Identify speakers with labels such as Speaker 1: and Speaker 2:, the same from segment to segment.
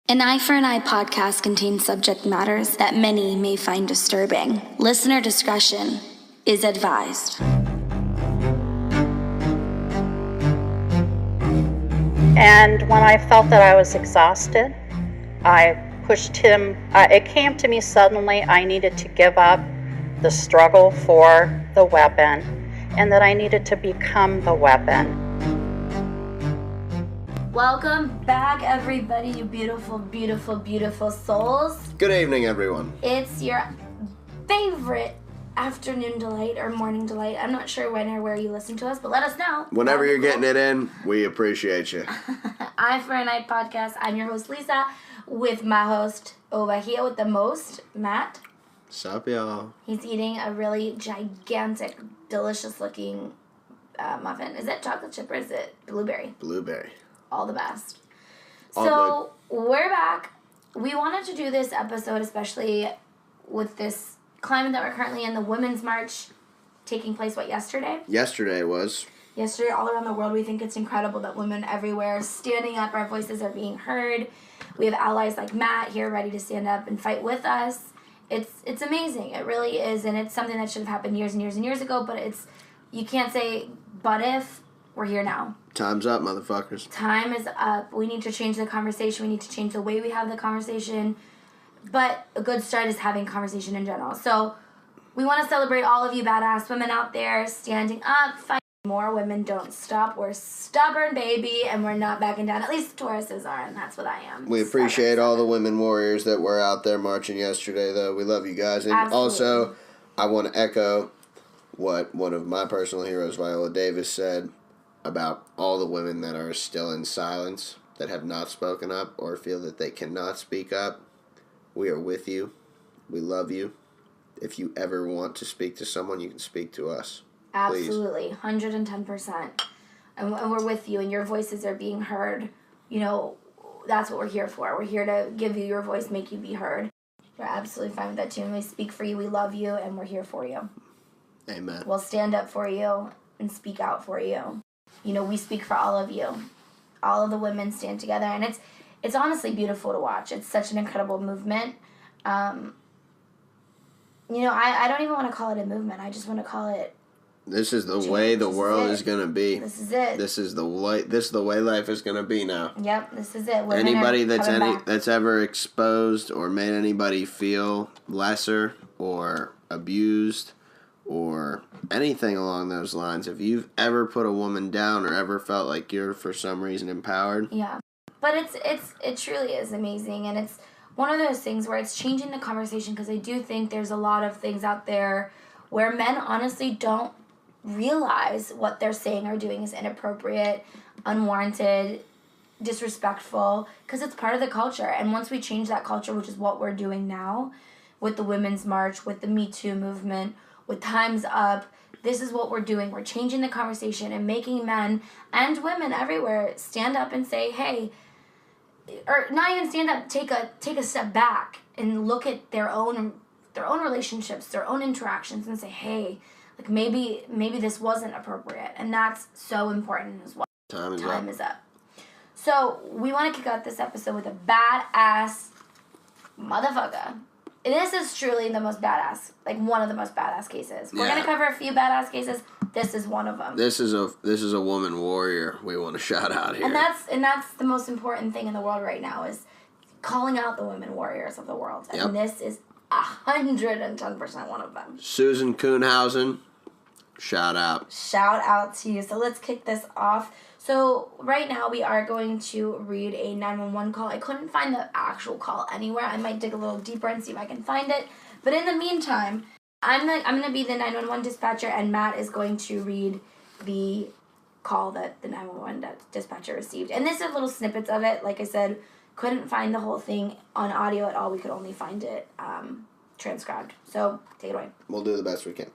Speaker 1: An Eye for an Eye podcast contains subject matters that many may find disturbing. Listener discretion is advised.
Speaker 2: And when I felt that I was exhausted, I pushed him. It came to me suddenly I needed to give up the struggle for the weapon and that I needed to become the weapon.
Speaker 1: Welcome back, everybody, you beautiful, beautiful, beautiful souls.
Speaker 3: Good evening, everyone.
Speaker 1: It's your favorite afternoon delight or morning delight. I'm not sure when or where you listen to us, but let us know.
Speaker 3: Whenever you're getting it in, we appreciate you.
Speaker 1: Eye for an Eye podcast. I'm your host, Lisa, with my host over here with the most, Matt.
Speaker 3: Sup, y'all?
Speaker 1: He's eating a really gigantic, delicious-looking muffin. Is it chocolate chip or is it blueberry?
Speaker 3: Blueberry.
Speaker 1: All the best.
Speaker 3: All
Speaker 1: We're back. We wanted to do this episode, especially with this climate that we're currently in, the Women's March taking place, yesterday?
Speaker 3: Yesterday was.
Speaker 1: Yesterday, all around the world, we think it's incredible that women everywhere are standing up, our voices are being heard. We have allies like Matt here ready to stand up and fight with us. It's amazing. It really is, and it's something that should have happened years and years and years ago, but you can't say, but if, we're here now.
Speaker 3: Time's up, motherfuckers.
Speaker 1: Time is up. We need to change the conversation. We need to change the way we have the conversation. But a good start is having conversation in general. So we want to celebrate all of you badass women out there standing up, fighting. More women don't stop. We're stubborn, baby, and we're not backing down. At least Tauruses are, and that's what I am.
Speaker 3: We appreciate all the women warriors that were out there marching yesterday, though. We love you guys. And
Speaker 1: Absolutely.
Speaker 3: Also, I want to echo what one of my personal heroes, Viola Davis, said about all the women that are still in silence, that have not spoken up or feel that they cannot speak up. We are with you. We love you. If you ever want to speak to someone, you can speak to us.
Speaker 1: Absolutely. 110%. And we're with you, and your voices are being heard. You know, that's what we're here for. We're here to give you your voice, make you be heard. We're absolutely fine with that, too. And we speak for you, we love you, and we're here for you.
Speaker 3: Amen.
Speaker 1: We'll stand up for you and speak out for you. You know, we speak for all of you. All of the women stand together, and it's honestly beautiful to watch. It's such an incredible movement. I don't even want to call it a movement. I just want to call it.
Speaker 3: This is the way the world is going to be.
Speaker 1: This is it.
Speaker 3: This is the way life is going to be now.
Speaker 1: Yep, this is it. Women
Speaker 3: Anybody that's ever exposed or made anybody feel lesser or abused or anything along those lines, if you've ever put a woman down or ever felt like you're for some reason empowered.
Speaker 1: Yeah. But it truly is amazing, and it's one of those things where it's changing the conversation, because I do think there's a lot of things out there where men honestly don't realize what they're saying or doing is inappropriate, unwarranted, disrespectful, because it's part of the culture. And once we change that culture, which is what we're doing now with the Women's March, with the Me Too movement, with Time's Up, this is what we're doing. We're changing the conversation and making men and women everywhere stand up and say, hey, or not even stand up, take a step back and look at their own relationships, their own interactions, and say, hey, like maybe this wasn't appropriate. And that's so important as well. Time is up. So we want to kick out this episode with a badass motherfucker. This is truly the most badass, like one of the most badass cases. We're going to cover a few badass cases. This is one of them.
Speaker 3: This is a woman warrior we want to shout out here.
Speaker 1: And that's the most important thing in the world right now, is calling out the women warriors of the world. And this is 110% one of them.
Speaker 3: Susan Kuhnhausen, shout out.
Speaker 1: Shout out to you. So let's kick this off. So right now we are going to read a 911 call. I couldn't find the actual call anywhere. I might dig a little deeper and see if I can find it. But in the meantime, I'm going to be the 911 dispatcher, and Matt is going to read the call that the 911 dispatcher received. And this is little snippets of it. Like I said, couldn't find the whole thing on audio at all. We could only find it transcribed. So take it away.
Speaker 3: We'll do the best we can.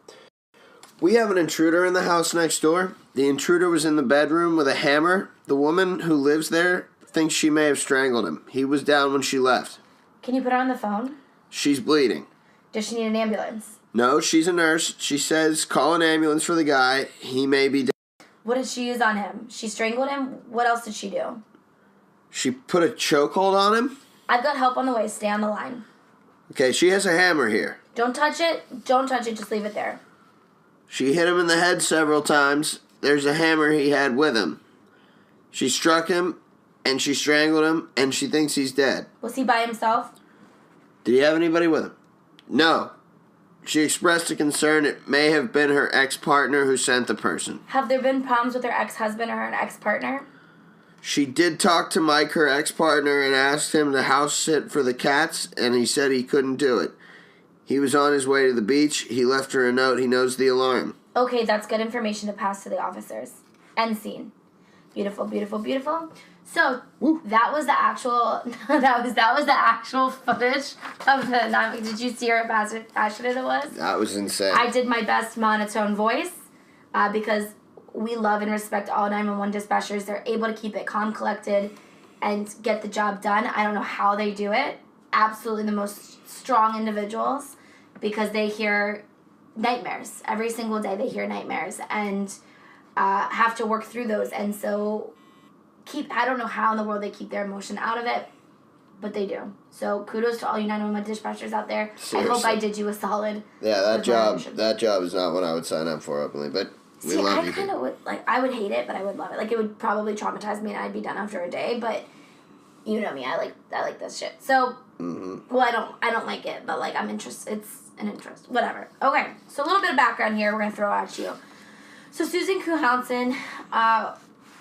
Speaker 3: We have an intruder in the house next door. The intruder was in the bedroom with a hammer. The woman who lives there thinks she may have strangled him. He was down when she left.
Speaker 1: Can you put her on the phone?
Speaker 3: She's bleeding.
Speaker 1: Does she need an ambulance?
Speaker 3: No, she's a nurse. She says call an ambulance for the guy. He may be dead.
Speaker 1: What did she use on him? She strangled him? What else did she do?
Speaker 3: She put a chokehold on him?
Speaker 1: I've got help on the way. Stay on the line.
Speaker 3: Okay, she has a hammer here.
Speaker 1: Don't touch it. Don't touch it. Just leave it there.
Speaker 3: She hit him in the head several times. There's a hammer he had with him. She struck him, and she strangled him, and she thinks he's dead.
Speaker 1: Was he by himself?
Speaker 3: Did he have anybody with him? No. She expressed a concern it may have been her ex-partner who sent the person.
Speaker 1: Have there been problems with her ex-husband or her ex-partner?
Speaker 3: She did talk to Mike, her ex-partner, and asked him to house sit for the cats, and he said he couldn't do it. He was on his way to the beach. He left her a note. He knows the alarm.
Speaker 1: Okay, that's good information to pass to the officers. End scene. Beautiful, beautiful, beautiful. So that was the actual that was the actual footage of the. Did you see how passionate it was?
Speaker 3: That was insane.
Speaker 1: I did my best monotone voice because we love and respect all 911 dispatchers. They're able to keep it calm, collected, and get the job done. I don't know how they do it. Absolutely the most strong individuals because they hear nightmares every single day. They hear nightmares and have to work through those, and so. I don't know how in the world they keep their emotion out of it, but they do. So kudos to all you 911 dispatchers out there.
Speaker 3: Seriously.
Speaker 1: I hope I did you a solid.
Speaker 3: Yeah, that job is not what I would sign up for openly, but we love you.
Speaker 1: I kind of would, I would hate it, but I would love it. Like, it would probably traumatize me and I'd be done after a day, but you know me, I like this shit. So, well, I don't like it, but I'm interested. It's an interest. Whatever. Okay, so a little bit of background here we're going to throw at you. So Susan Kuhnhausen,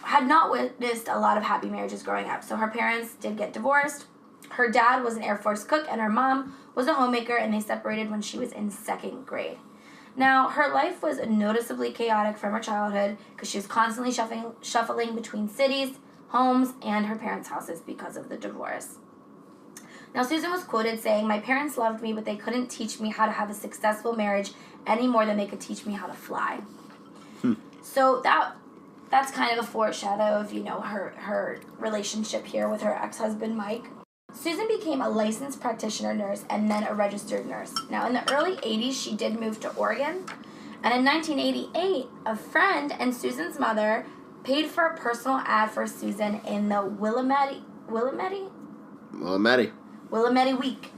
Speaker 1: had not witnessed a lot of happy marriages growing up. So her parents did get divorced. Her dad was an Air Force cook, and her mom was a homemaker, and they separated when she was in 2nd grade. Now, her life was noticeably chaotic from her childhood because she was constantly shuffling between cities, homes, and her parents' houses because of the divorce. Now, Susan was quoted saying, "My parents loved me, but they couldn't teach me how to have a successful marriage any more than they could teach me how to fly." So that's kind of a foreshadow of, her relationship here with her ex-husband, Mike. Susan became a licensed practitioner nurse and then a registered nurse. Now, in the early 80s, she did move to Oregon. And in 1988, a friend and Susan's mother paid for a personal ad for Susan in the Willamette Week.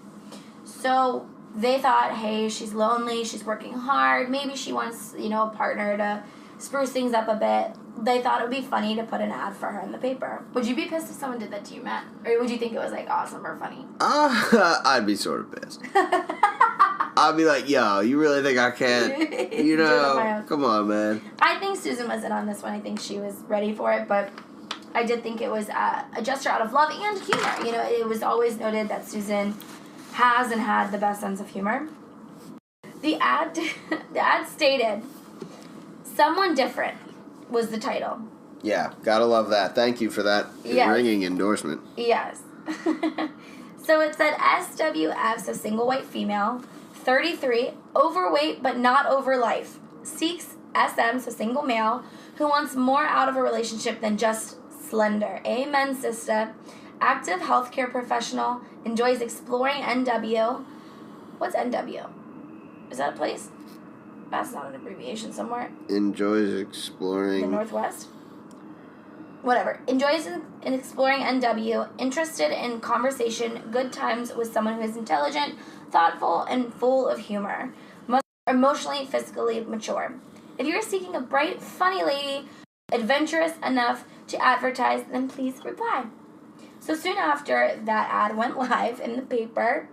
Speaker 1: So they thought, hey, she's lonely, she's working hard, maybe she wants, a partner to spruce things up a bit. They thought it would be funny to put an ad for her in the paper. Would you be pissed if someone did that to you, Matt? Or would you think it was, awesome or funny?
Speaker 3: I'd be sort of pissed. I'd be like, yo, you really think I can't? Come on, man.
Speaker 1: I think Susan was in on this one. I think she was ready for it, but I did think it was a gesture out of love and humor. It was always noted that Susan has and had the best sense of humor. The ad stated, "Someone different" was the title.
Speaker 3: Yeah, gotta love that. Thank you for that ringing endorsement.
Speaker 1: Yes. So it said SWF, so single white female, 33, overweight but not over life. Seeks SM, so single male, who wants more out of a relationship than just slender. Amen, sister. Active healthcare professional, enjoys exploring NW. What's NW? Is that a place? That's not an abbreviation somewhere.
Speaker 3: Enjoys exploring.
Speaker 1: The Northwest? Whatever. Enjoys in exploring NW. Interested in conversation. Good times with someone who is intelligent, thoughtful, and full of humor. Emotionally, physically mature. If you're seeking a bright, funny lady, adventurous enough to advertise, then please reply. So soon after that ad went live in the paper,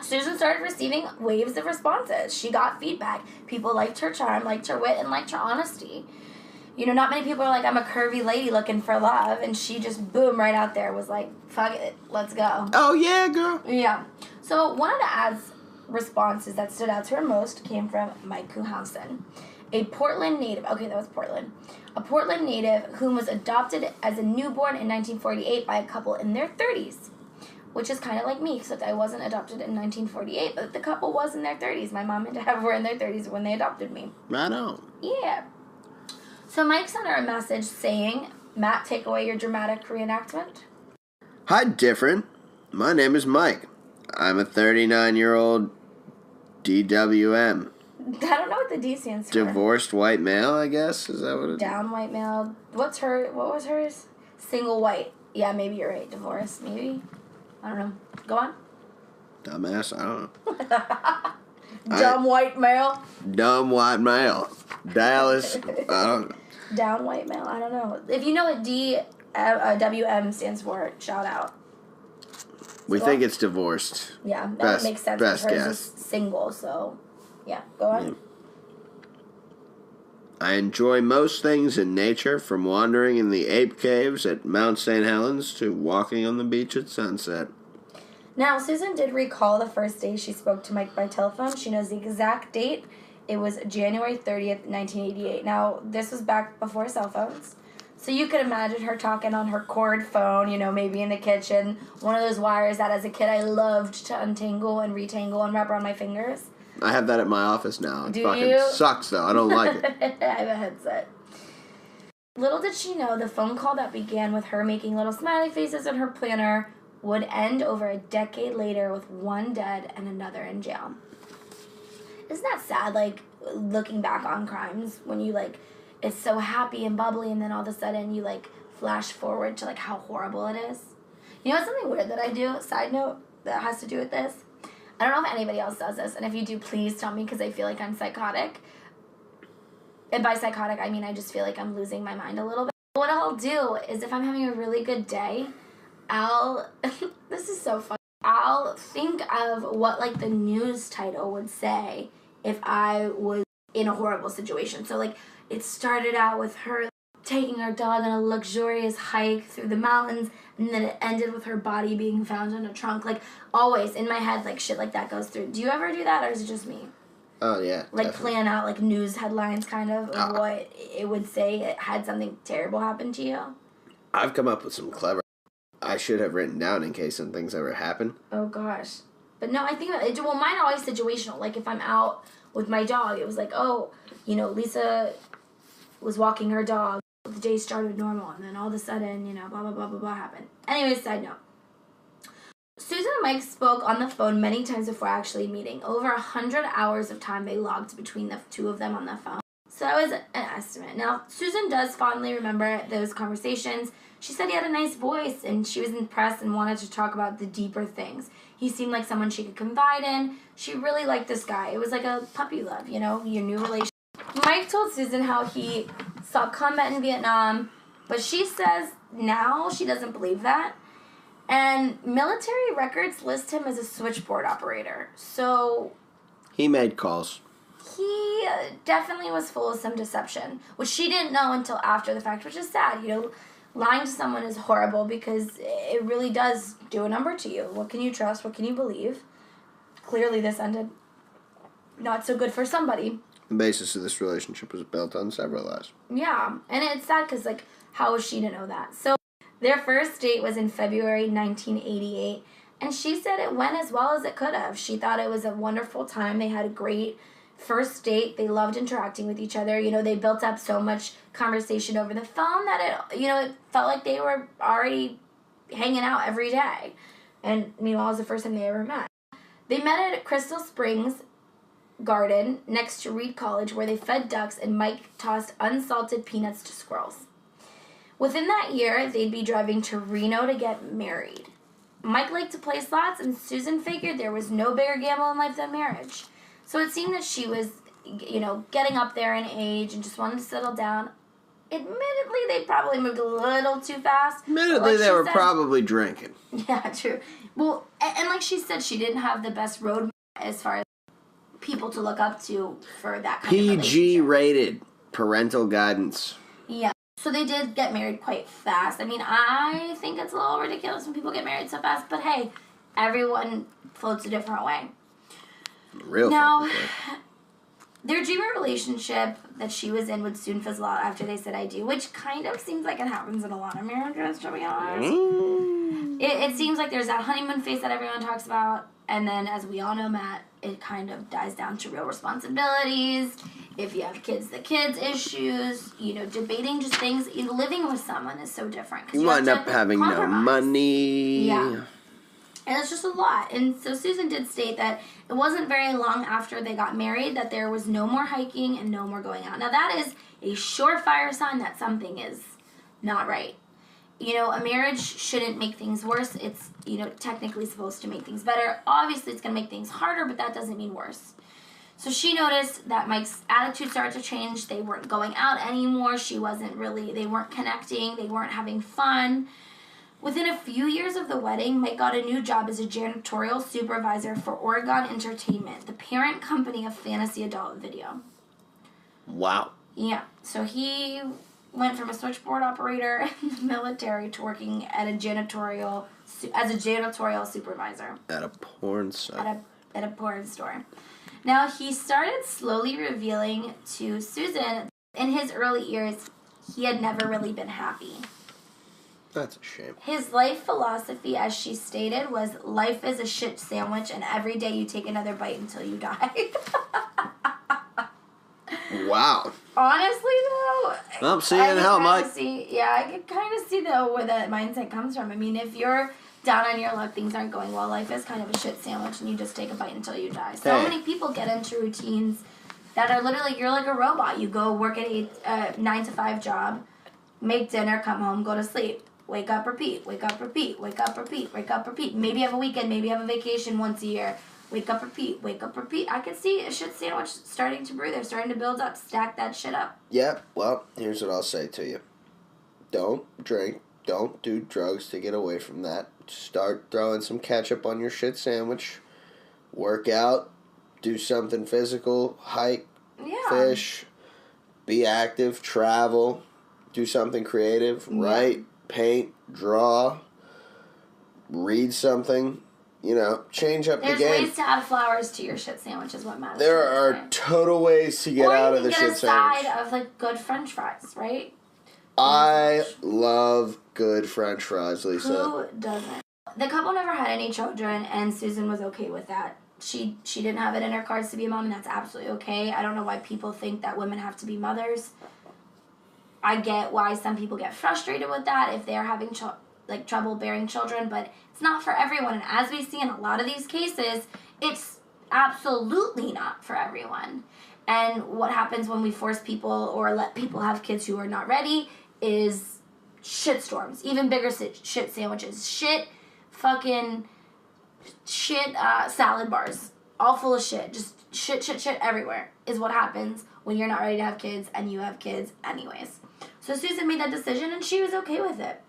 Speaker 1: Susan started receiving waves of responses. She got feedback. People liked her charm, liked her wit, and liked her honesty. Not many people are like, I'm a curvy lady looking for love, and she just, boom, right out there was like, fuck it, let's go.
Speaker 3: Oh, yeah, girl.
Speaker 1: Yeah. So one of the ad's responses that stood out to her most came from Mike Kuhnhausen, a Portland native. Okay, that was Portland. A Portland native whom was adopted as a newborn in 1948 by a couple in their 30s. Which is kind of like me, except I wasn't adopted in 1948, but the couple was in their 30s. My mom and dad were in their 30s when they adopted me.
Speaker 3: Right on.
Speaker 1: Yeah. So Mike sent her a message saying, "Matt, take away your dramatic reenactment."
Speaker 3: Hi, different. My name is Mike. I'm a 39-year-old DWM.
Speaker 1: I don't know what the D stands for.
Speaker 3: Divorced white male, I guess? Is that what it is?
Speaker 1: Down white male. What was hers? Single white. Yeah, maybe you're right. Divorced, maybe. I don't know. Go on.
Speaker 3: Dumbass, I don't know.
Speaker 1: Dumb white male.
Speaker 3: Dumb white male. Dallas, I don't know.
Speaker 1: Down white male. I don't know. If you know what WM stands for, shout out.
Speaker 3: We think it's divorced.
Speaker 1: Yeah, that makes sense.
Speaker 3: Best
Speaker 1: hers
Speaker 3: guess.
Speaker 1: is single, so yeah. Go on.
Speaker 3: Yeah. I enjoy most things in nature, from wandering in the ape caves at Mount St. Helens to walking on the beach at sunset.
Speaker 1: Now, Susan did recall the first day she spoke to Mike by telephone. She knows the exact date. It was January 30th, 1988. Now, this was back before cell phones. So you could imagine her talking on her cord phone, maybe in the kitchen. One of those wires that as a kid I loved to untangle and retangle and wrap around my fingers.
Speaker 3: I have that at my office now. It
Speaker 1: Do
Speaker 3: fucking
Speaker 1: you?
Speaker 3: sucks, though. I don't like it.
Speaker 1: I have a headset. Little did she know the phone call that began with her making little smiley faces in her planner would end over a decade later with one dead and another in jail. Isn't that sad, looking back on crimes when you, it's so happy and bubbly and then all of a sudden you, flash forward to, how horrible it is? You know, something weird that I do, side note, that has to do with this? I don't know if anybody else does this, and if you do, please tell me, because I feel like I'm psychotic. And by psychotic, I mean I just feel like I'm losing my mind a little bit. What I'll do is if I'm having a really good day, this is so funny, I'll think of what, the news title would say if I was in a horrible situation. So, it started out with her taking her dog on a luxurious hike through the mountains, and then it ended with her body being found in a trunk. Always, in my head, shit like that goes through. Do you ever do that, or is it just me?
Speaker 3: Oh, yeah.
Speaker 1: Plan out, news headlines, kind of what it would say it had something terrible happen to you?
Speaker 3: I've come up with some clever... I should have written down in case some things ever happen.
Speaker 1: Oh, gosh. But no, I think about it. Well, mine are always situational. If I'm out with my dog, it was Lisa was walking her dog. The day started normal, and then all of a sudden, blah, blah, blah, blah, blah happened. Anyways, side note. Susan and Mike spoke on the phone many times before actually meeting. Over 100 hours of time they logged between the two of them on the phone. So that was an estimate. Now, Susan does fondly remember those conversations. She said he had a nice voice, and she was impressed and wanted to talk about the deeper things. He seemed like someone she could confide in. She really liked this guy. It was like a puppy love, your new relationship. Mike told Susan how he saw combat in Vietnam, but she says now she doesn't believe that. And military records list him as a switchboard operator. So
Speaker 3: He made calls.
Speaker 1: He definitely was full of some deception, which she didn't know until after the fact, which is sad. Lying to someone is horrible because it really does do a number to you. What can you trust? What can you believe? Clearly this ended not so good for somebody.
Speaker 3: The basis of this relationship was built on several lies.
Speaker 1: Yeah, and it's sad because, how was she to know that? So their first date was in February 1988, and she said it went as well as it could have. She thought it was a wonderful time. They had a great first date. They loved interacting with each other. They built up so much conversation over the phone that it felt like they were already hanging out every day. And meanwhile, it was the first time they ever met. They met at Crystal Springs Garden next to Reed College, where they fed ducks and Mike tossed unsalted peanuts to squirrels. Within that year, they'd be driving to Reno to get married. Mike liked to play slots, and Susan figured there was no bigger gamble in life than marriage. So it seemed that she was, getting up there in age and just wanted to settle down. Admittedly, they probably moved a little too fast.
Speaker 3: Admittedly, they were probably drinking.
Speaker 1: Yeah, true. Well, and like she said, she didn't have the best roadmap as far as people to look up to for that kind of relationship.
Speaker 3: PG-rated parental guidance.
Speaker 1: Yeah. So they did get married quite fast. I mean, I think it's a little ridiculous when people get married so fast, but hey, everyone floats a different way. Now, their dreamy relationship that she was in would soon fizzle out after they said I do, which kind of seems like it happens in a lot of marriages, to be honest. It seems like there's that honeymoon phase that everyone talks about, and then, as we all know, Matt, it kind of dies down to real responsibilities. If you have kids, the kids' issues, debating just things. Living with someone is so different.
Speaker 3: You wind up having no money.
Speaker 1: Yeah. And it's just a lot. And so Susan did state that it wasn't very long after they got married that there was no more hiking and no more going out. Now, that is a surefire sign that something is not right. you know, a marriage shouldn't make things worse. It's, you know, technically supposed to make things better. Obviously, it's going to make things harder, but that doesn't mean worse. So she noticed that Mike's attitude started to change. They weren't going out anymore. They weren't connecting. They weren't having fun. Within a few years of the wedding, Mike got a new job as a janitorial supervisor for Oregon Entertainment, the parent company of Fantasy Adult Video.
Speaker 3: Wow.
Speaker 1: Yeah. So he went from a switchboard operator in the military to working at as a janitorial supervisor.
Speaker 3: At a porn site.
Speaker 1: At a porn store. Now, he started slowly revealing to Susan in his early years he had never really been happy.
Speaker 3: That's a shame.
Speaker 1: His life philosophy, as she stated, was life is a shit sandwich and every day you take another bite until you die.
Speaker 3: Wow.
Speaker 1: Honestly, though...
Speaker 3: I'm seeing how, Mike.
Speaker 1: I can kind of see, though, where that mindset comes from. I mean, if you're down on your luck, things aren't going well, life is kind of a shit sandwich and you just take a bite until you die. So many people get into routines that are literally, you're like a robot. You go work at a 9-to-5 job, make dinner, come home, go to sleep. Wake up, repeat. Wake up, repeat. Wake up, repeat. Wake up, repeat. Maybe you have a weekend. Maybe you have a vacation once a year. Wake up, repeat. Wake up, repeat. I can see a shit sandwich starting to brew. They're starting to build up. Stack that shit up.
Speaker 3: Yeah, well, here's what I'll say to you. Don't drink. Don't do drugs to get away from that. Start throwing some ketchup on your shit sandwich. Work out. Do something physical. Hike.
Speaker 1: Yeah.
Speaker 3: Fish. Be active. Travel. Do something creative.
Speaker 1: Yeah.
Speaker 3: Write. Paint. Draw. Read something. You know, change up the game.
Speaker 1: There's ways to add flowers to your shit sandwich is what matters.
Speaker 3: There are total ways to get out of the shit sandwich.
Speaker 1: Or you can get a side of, like, good french fries, right?
Speaker 3: I love good french fries, Lisa.
Speaker 1: Who doesn't? The couple never had any children, and Susan was okay with that. She didn't have it in her cards to be a mom, and that's absolutely okay. I don't know why people think that women have to be mothers. I get why some people get frustrated with that if they're having trouble bearing children, but it's not for everyone. And as we see in a lot of these cases, it's absolutely not for everyone. And what happens when we force people or let people have kids who are not ready is shitstorms, even bigger shit sandwiches, shit salad bars, all full of shit, just shit everywhere is what happens when you're not ready to have kids and you have kids anyways. So Susan made that decision and she was okay with it.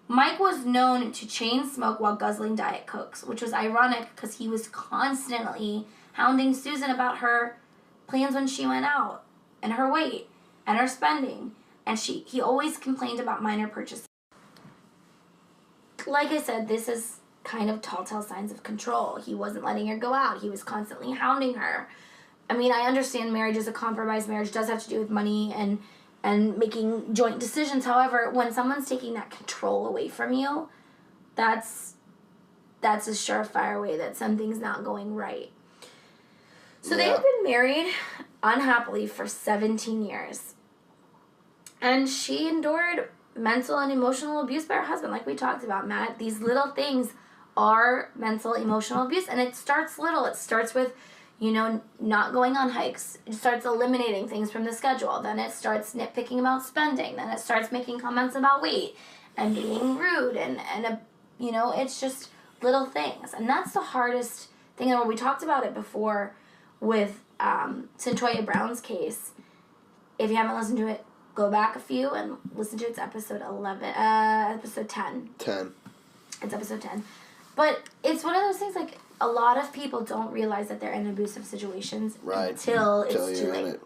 Speaker 1: Mike was known to chain smoke while guzzling Diet Cokes, which was ironic because he was constantly hounding Susan about her plans when she went out and her weight and her spending. And he always complained about minor purchases. Like I said, this is kind of telltale signs of control. He wasn't letting her go out. He was constantly hounding her. I mean, I understand marriage is a compromise. Marriage does have to do with money and making joint decisions. However, when someone's taking that control away from you, that's a surefire way that something's not going right. So they had been married unhappily for 17 years. And she endured mental and emotional abuse by her husband, like we talked about, Matt. These little things are mental, emotional abuse, and it starts little. It starts with, not going on hikes. It starts eliminating things from the schedule. Then it starts nitpicking about spending. Then it starts making comments about weight and being rude. And it's just little things. And that's the hardest thing. And we talked about it before with Centoya Brown's case. If you haven't listened to it, go back a few and listen to it. It's episode 10.
Speaker 3: 10.
Speaker 1: It's episode 10. But it's one of those things, like, a lot of people don't realize that they're in abusive situations until it's too late.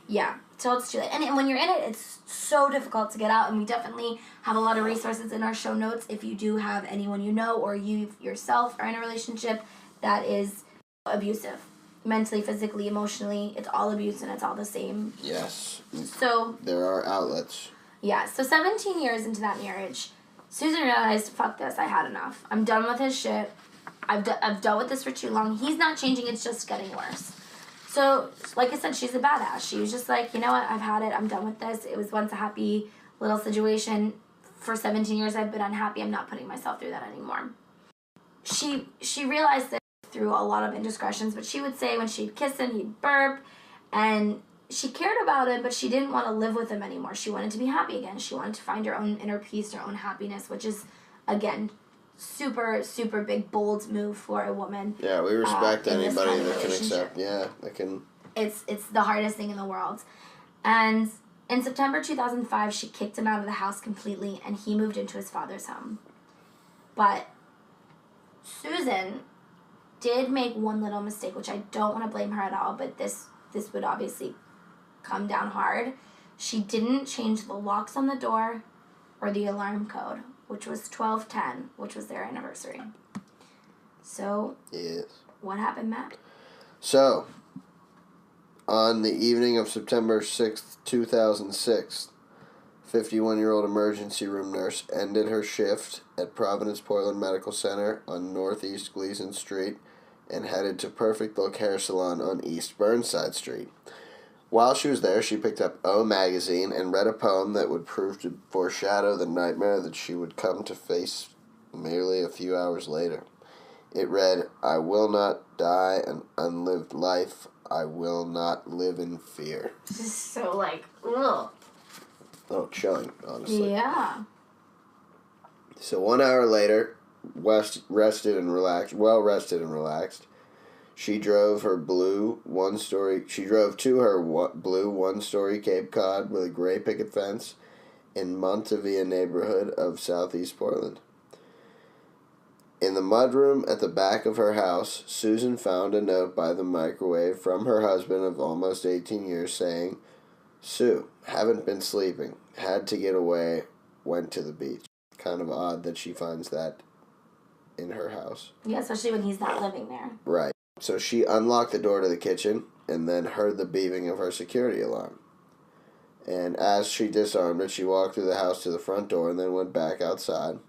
Speaker 1: Yeah, till it's too late. And when you're in it, it's so difficult to get out. And we definitely have a lot of resources in our show notes if you do have anyone you know or you yourself are in a relationship that is abusive. Mentally, physically, emotionally, it's all abuse and it's all the same.
Speaker 3: Yes.
Speaker 1: So
Speaker 3: there are outlets.
Speaker 1: Yeah, so 17 years into that marriage, Susan realized, fuck this, I had enough. I'm done with his shit. I've dealt with this for too long. He's not changing, it's just getting worse. So, like I said, she's a badass. She was just like, you know what, I've had it, I'm done with this. It was once a happy little situation. For 17 years I've been unhappy, I'm not putting myself through that anymore. She realized that through a lot of indiscretions, but she would say when she'd kiss him, he'd burp, and she cared about him, but she didn't want to live with him anymore. She wanted to be happy again. She wanted to find her own inner peace, her own happiness, which is, again, super, super big, bold move for a woman.
Speaker 3: Yeah, we respect anybody that can accept.
Speaker 1: It's the hardest thing in the world. And in September 2005, she kicked him out of the house completely, and he moved into his father's home. But Susan did make one little mistake, which I don't want to blame her at all, but this would obviously come down hard. She didn't change the locks on the door or the alarm code, which was 12:10, which was their anniversary. So,
Speaker 3: yes.
Speaker 1: What happened, Matt?
Speaker 3: So, on the evening of September 6th, 2006, 51-year-old emergency room nurse ended her shift at Providence Portland Medical Center on Northeast Gleason Street and headed to Perfect Look Hair Salon on East Burnside Street. While she was there, she picked up O Magazine and read a poem that would prove to foreshadow the nightmare that she would come to face merely a few hours later. It read, "I will not die an unlived life. I will not live in fear."
Speaker 1: This is so, like, ugh.
Speaker 3: Oh, chilling, honestly.
Speaker 1: Yeah.
Speaker 3: So 1 hour later, rested and relaxed, she drove her blue one-story Cape Cod with a gray picket fence in Montevilla neighborhood of southeast Portland. In the mudroom at the back of her house, Susan found a note by the microwave from her husband of almost 18 years saying, "Sue, haven't been sleeping. Had to get away. Went to the beach." Kind of odd that she finds that in her house.
Speaker 1: Yeah, especially when he's not living there.
Speaker 3: Right. So she unlocked the door to the kitchen and then heard the beeping of her security alarm. And as she disarmed it, she walked through the house to the front door and then went back outside.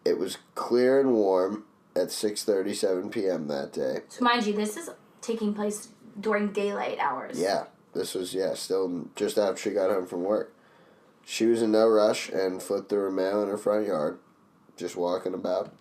Speaker 3: It was clear and warm at 6:37 p.m. that day.
Speaker 1: So mind you, this is taking place during daylight hours.
Speaker 3: Yeah. This was, still just after she got home from work. She was in no rush and flipped through her mail in her front yard, just walking about.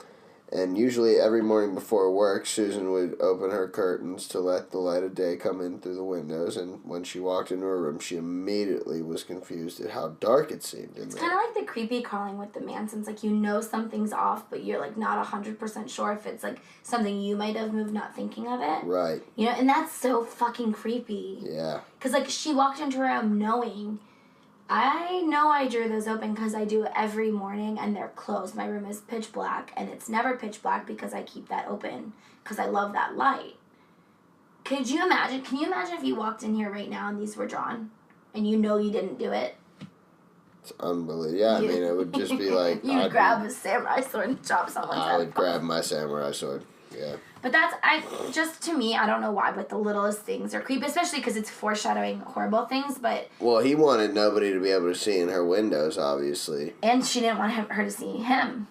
Speaker 3: And usually every morning before work, Susan would open her curtains to let the light of day come in through the windows. And when she walked into her room, she immediately was confused at how dark it seemed in there.
Speaker 1: It's kind of like the creepy crawling with the Mansons. Like, you know something's off, but you're, like, not 100% sure if it's, like, something you might have moved not thinking of it.
Speaker 3: Right.
Speaker 1: You know, and that's so fucking creepy.
Speaker 3: Yeah.
Speaker 1: Because, like, she walked into her room knowing, I know I drew those open because I do it every morning and they're closed. My room is pitch black and it's never pitch black because I keep that open because I love that light. Can you imagine if you walked in here right now and these were drawn and you know you didn't do it?
Speaker 3: It's unbelievable. Yeah, I mean, it would just be like...
Speaker 1: You'd grab a samurai sword and chop someone's head.
Speaker 3: I would grab my samurai sword, yeah.
Speaker 1: But to me, I don't know why, but the littlest things are creepy, especially because it's foreshadowing horrible things, but...
Speaker 3: Well, he wanted nobody to be able to see in her windows, obviously.
Speaker 1: And she didn't want her to see him.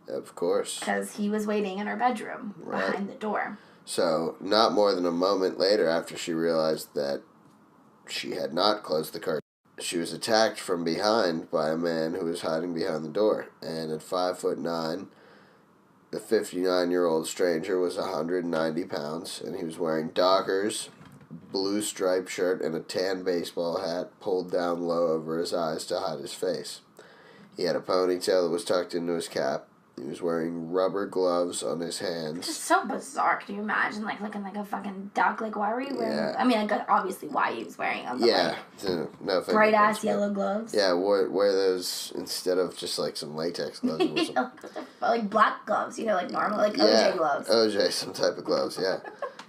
Speaker 3: Of course.
Speaker 1: Because he was waiting in her bedroom, behind the door.
Speaker 3: So, not more than a moment later after she realized that she had not closed the curtain, she was attacked from behind by a man who was hiding behind the door. And at 5'9", the 59-year-old stranger was 190 pounds, and he was wearing Dockers, blue striped shirt, and a tan baseball hat pulled down low over his eyes to hide his face. He had a ponytail that was tucked into his cap. He was wearing rubber gloves on his hands.
Speaker 1: It's just so bizarre. Can you imagine, like, looking like a fucking duck? Like, why were you wearing...
Speaker 3: Yeah.
Speaker 1: I mean, I got obviously why he was wearing them. Yeah.
Speaker 3: No
Speaker 1: bright-ass yellow gloves.
Speaker 3: Yeah, wear those instead of just, like, some latex gloves.
Speaker 1: Like black gloves, like normal, like OJ gloves.
Speaker 3: OJ, some type of gloves, yeah.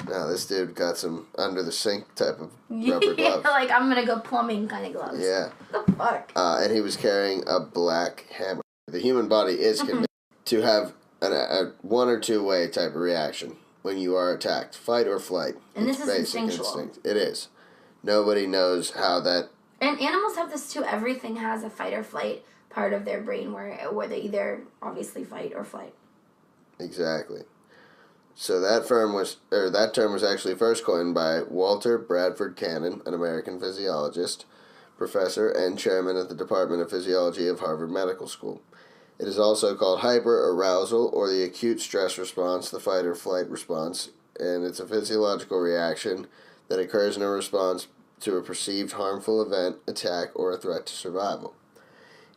Speaker 3: No, this dude got some under-the-sink type of rubber gloves.
Speaker 1: Like, I'm gonna go plumbing kind of gloves.
Speaker 3: Yeah.
Speaker 1: What the fuck?
Speaker 3: And he was carrying a black hammer. The human body is conditioned to have a one or two way type of reaction when you are attacked, fight or flight.
Speaker 1: And
Speaker 3: it's
Speaker 1: this is instinctual.
Speaker 3: Instinct. It is. Nobody knows how that.
Speaker 1: And animals have this too. Everything has a fight or flight part of their brain where they either obviously fight or flight.
Speaker 3: Exactly. So that term was actually first coined by Walter Bradford Cannon, an American physiologist, professor, and chairman at the Department of Physiology of Harvard Medical School. It is also called hyperarousal, or the acute stress response, the fight or flight response, and it's a physiological reaction that occurs in response to a perceived harmful event, attack, or a threat to survival.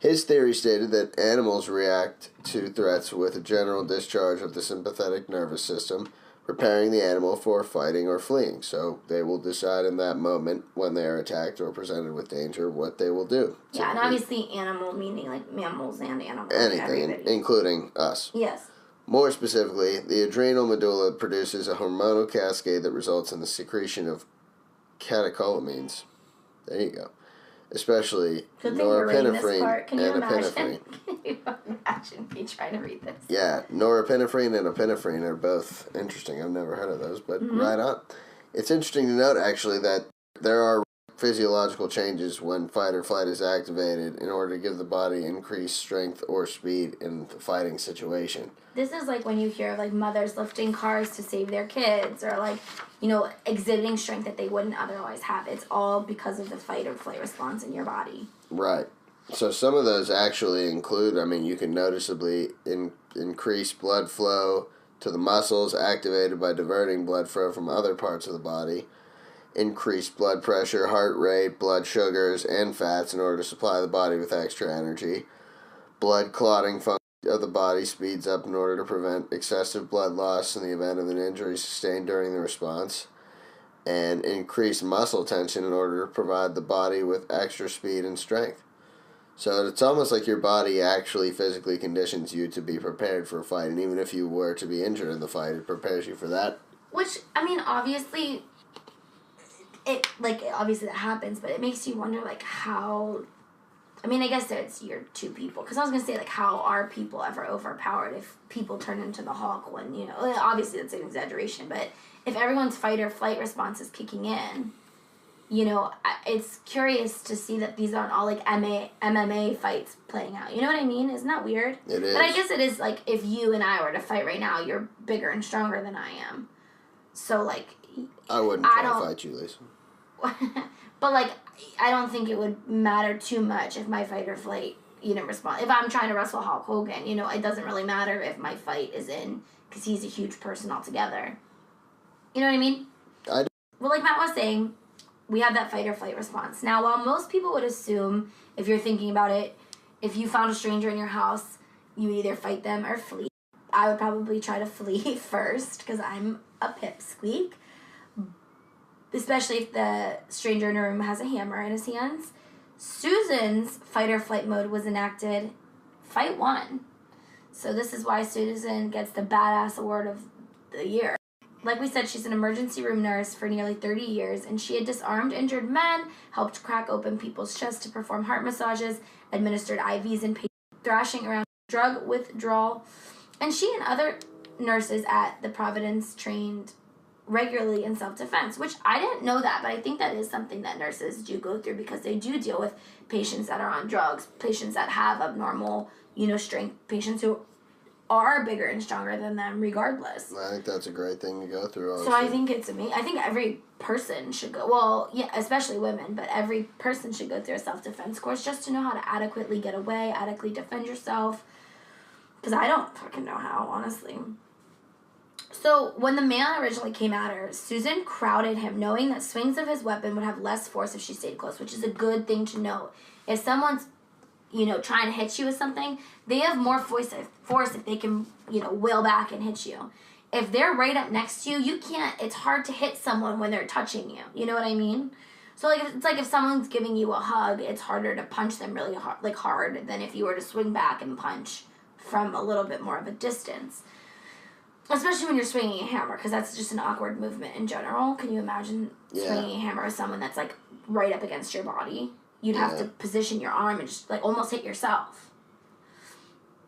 Speaker 3: His theory stated that animals react to threats with a general discharge of the sympathetic nervous system, preparing the animal for fighting or fleeing. So they will decide in that moment when they are attacked or presented with danger what they will do.
Speaker 1: Yeah, and obviously animal meaning like mammals and animals.
Speaker 3: Anything, including us.
Speaker 1: Yes.
Speaker 3: More specifically, the adrenal medulla produces a hormonal cascade that results in the secretion of catecholamines. There you go. Especially norepinephrine and epinephrine.
Speaker 1: Can you imagine me trying to read this?
Speaker 3: Yeah, norepinephrine and epinephrine are both interesting. I've never heard of those, but right on. It's interesting to note, actually, that there are physiological changes when fight or flight is activated in order to give the body increased strength or speed in the fighting situation.
Speaker 1: This is like when you hear of like mothers lifting cars to save their kids, or like, you know, exhibiting strength that they wouldn't otherwise have. It's all because of the fight or flight response in your body.
Speaker 3: Right. So some of those actually include, I mean, you can noticeably increase blood flow to the muscles activated by diverting blood flow from other parts of the body, increase blood pressure, heart rate, blood sugars, and fats in order to supply the body with extra energy. Blood clotting function of the body speeds up in order to prevent excessive blood loss in the event of an injury sustained during the response, and increase muscle tension in order to provide the body with extra speed and strength. So it's almost like your body actually physically conditions you to be prepared for a fight, and even if you were to be injured in the fight, it prepares you for that.
Speaker 1: Which, I mean, obviously, obviously that happens, but it makes you wonder, like, how... I mean, I guess it's your two people. Because I was going to say, like, how are people ever overpowered if people turn into the Hulk when, you know... Obviously, that's an exaggeration, but if everyone's fight or flight response is kicking in, you know, it's curious to see that these aren't all, like, MMA fights playing out. You know what I mean? Isn't that weird?
Speaker 3: It is.
Speaker 1: But I guess it is, like, if you and I were to fight right now, you're bigger and stronger than I am. So, like...
Speaker 3: I wouldn't try to fight you, Lisa.
Speaker 1: But, like, I don't think it would matter too much if my fight or flight, you know, respond. If I'm trying to wrestle Hulk Hogan, you know, it doesn't really matter if my fight is in, because he's a huge person altogether. You know what I mean?
Speaker 3: I do.
Speaker 1: Well, like Matt was saying, we have that fight or flight response. Now, while most people would assume, if you're thinking about it, if you found a stranger in your house, you would either fight them or flee. I would probably try to flee first, because I'm a pipsqueak. Especially if the stranger in a room has a hammer in his hands. Susan's fight or flight mode was enacted fight one. So this is why Susan gets the badass award of the year. Like we said, she's an emergency room nurse for nearly 30 years, and she had disarmed injured men, helped crack open people's chests to perform heart massages, administered IVs in patients, thrashing around drug withdrawal. And she and other nurses at the Providence trained regularly in self-defense, which I didn't know that, but I think that is something that nurses do go through, because they do deal with patients that are on drugs, patients that have abnormal, you know, strength, patients who are bigger and stronger than them regardless.
Speaker 3: I think that's a great thing to go through, honestly.
Speaker 1: So I think it's amazing. I think every person should go, well, yeah, especially women, but every person should go through a self-defense course just to know how to adequately get away, adequately defend yourself, because I don't fucking know how, honestly. So, when the man originally came at her, Susan crowded him, knowing that swings of his weapon would have less force if she stayed close, which is a good thing to note. If someone's, you know, trying to hit you with something, they have more force if they can, you know, wheel back and hit you. If they're right up next to you, you can't, it's hard to hit someone when they're touching you. You know what I mean? So, like, it's like if someone's giving you a hug, it's harder to punch them really hard than if you were to swing back and punch from a little bit more of a distance. Especially when you're swinging a hammer, because that's just an awkward movement in general. Can you imagine swinging a hammer with someone that's, like, right up against your body? You'd have to position your arm and just, like, almost hit yourself.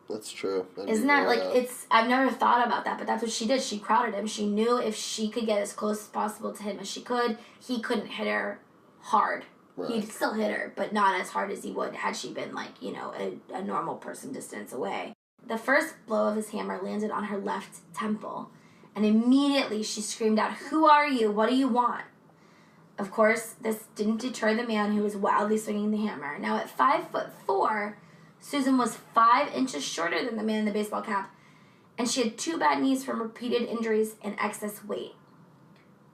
Speaker 3: That's true.
Speaker 1: Isn't that, like, it's... I've never thought about that, but that's what she did. She crowded him. She knew if she could get as close as possible to him as she could, he couldn't hit her hard. Right. He'd still hit her, but not as hard as he would had she been, like, you know, a normal person distance away. The first blow of his hammer landed on her left temple, and immediately she screamed out, "Who are you? What do you want?" Of course, this didn't deter the man who was wildly swinging the hammer. Now, at 5'4", Susan was 5 inches shorter than the man in the baseball cap, and she had 2 bad knees from repeated injuries and excess weight.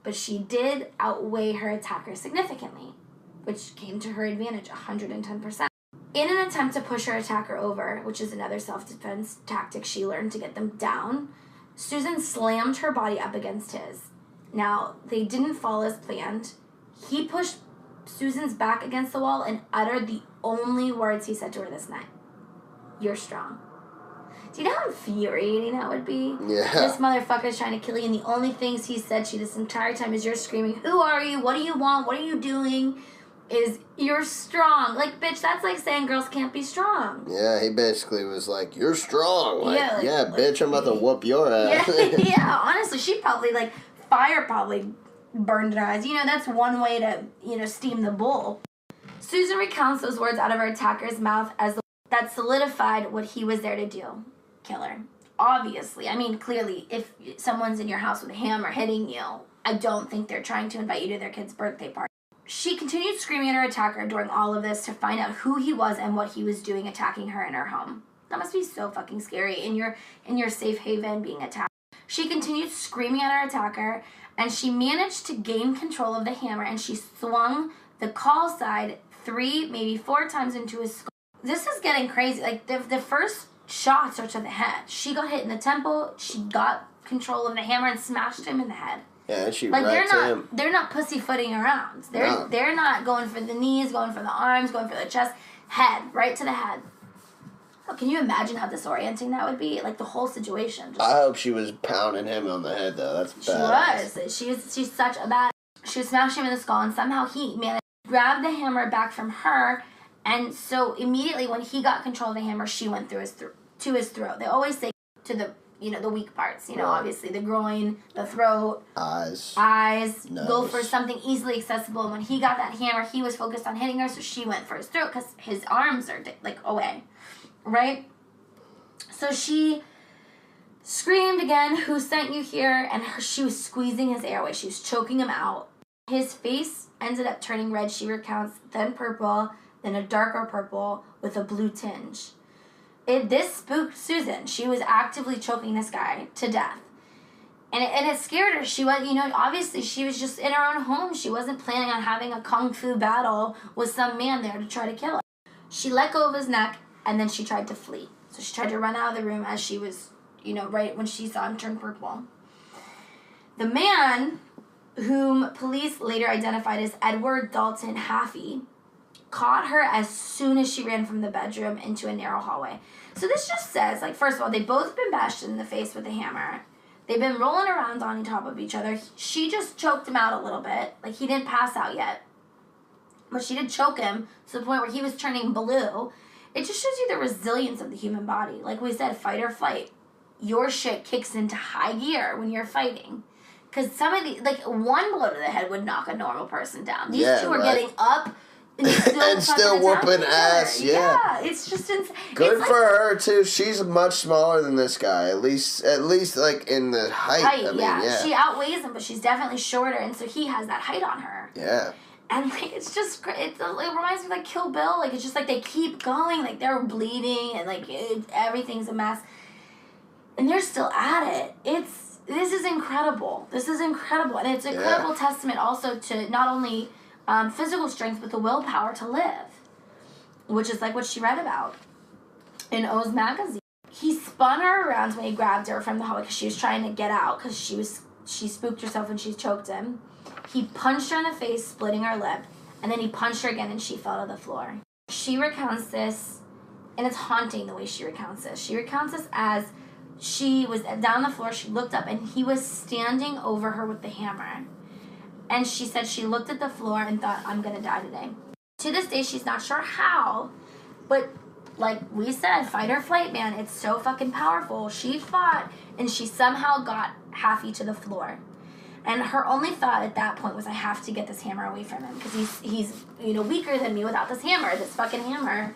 Speaker 1: but she did outweigh her attacker significantly, which came to her advantage 110%. In an attempt to push her attacker over, which is another self-defense tactic she learned to get them down, Susan slammed her body up against his. Now, they didn't fall as planned. He pushed Susan's back against the wall and uttered the only words he said to her this night. "You're strong." Do you know how infuriating that would be?
Speaker 3: Yeah.
Speaker 1: This motherfucker's trying to kill you, and the only things he said to you this entire time is you're screaming, "Who are you? What do you want? What are you doing?" Is "you're strong." Like, bitch, that's like saying girls can't be strong.
Speaker 3: Yeah, he basically was like, "You're strong." Like,
Speaker 1: Yeah,
Speaker 3: bitch, I'm about to whoop your ass.
Speaker 1: Yeah, honestly, she probably, like, fire probably burned in her eyes. You know, that's one way to, steam the bull. Susan recounts those words out of her attacker's mouth as that solidified what he was there to do. Kill her. Obviously. I mean, clearly, if someone's in your house with a hammer hitting you, I don't think they're trying to invite you to their kid's birthday party. She continued screaming at her attacker during all of this to find out who he was and what he was doing attacking her in her home. That must be so fucking scary in your safe haven being attacked. She continued screaming at her attacker, and she managed to gain control of the hammer, and she swung the call side 3, maybe 4 times into his skull. This is getting crazy. Like, the first shots are to the head. She got hit in the temple. She got control of the hammer and smashed him in the head.
Speaker 3: Yeah, and she
Speaker 1: like
Speaker 3: wrecked him.
Speaker 1: They're not pussyfooting around. They're not going for the knees, going for the arms, going for the chest. Head, right to the head. Oh, can you imagine how disorienting that would be? Like, the whole situation.
Speaker 3: I hope she was pounding him on the head, though. That's bad.
Speaker 1: She's such a bad. She was smashing him in the skull, and somehow he managed to grab the hammer back from her. And so immediately when he got control of the hammer, she went through to his throat. They always say to the the weak parts. Right. Obviously the groin, the throat, eyes. Nose. Go for something easily accessible. And when he got that hammer, he was focused on hitting her, so she went for his throat because his arms are away, right? So she screamed again, "Who sent you here?" And she was squeezing his airway. She was choking him out. His face ended up turning red, she recounts, then purple, then a darker purple with a blue tinge. This spooked Susan. She was actively choking this guy to death. And it scared her. She was, obviously she was just in her own home. She wasn't planning on having a kung fu battle with some man there to try to kill her. She let go of his neck, and then she tried to flee. So she tried to run out of the room as she was, right when she saw him turn purple. The man, whom police later identified as Edward Dalton Halfie, caught her as soon as she ran from the bedroom into a narrow hallway. So this just says, first of all, they've both been bashed in the face with a hammer. They've been rolling around on top of each other. She just choked him out a little bit. He didn't pass out yet. But she did choke him to the point where he was turning blue. It just shows you the resilience of the human body. Like we said, fight or flight. Your shit kicks into high gear when you're fighting. Because some of the, one blow to the head would knock a normal person down. These two are getting up and still
Speaker 3: whooping ass.
Speaker 1: Yeah, it's just insane.
Speaker 3: Good for her too. She's much smaller than this guy. At least in the height. I mean, yeah.
Speaker 1: She outweighs him, but she's definitely shorter, and so he has that height on her.
Speaker 3: Yeah.
Speaker 1: And it's just it reminds me of Kill Bill. It's just they keep going. They're bleeding and everything's a mess, and they're still at it. This is incredible. This is incredible, and it's an incredible testament also to not only physical strength, but the willpower to live, which is what she read about in O's magazine. He spun her around when he grabbed her from the hallway because she was trying to get out because she spooked herself when she choked him. He punched her in the face, splitting her lip, and then he punched her again and she fell to the floor. She recounts this, and it's haunting the way she recounts this. She recounts this as she was down the floor, she looked up, and he was standing over her with the hammer. And she said she looked at the floor and thought, "I'm going to die today." To this day, she's not sure how, but like we said, fight or flight, man. It's so fucking powerful. She fought, and she somehow got Halfie to the floor. And her only thought at that point was, I have to get this hammer away from him because he's weaker than me without this hammer. This fucking hammer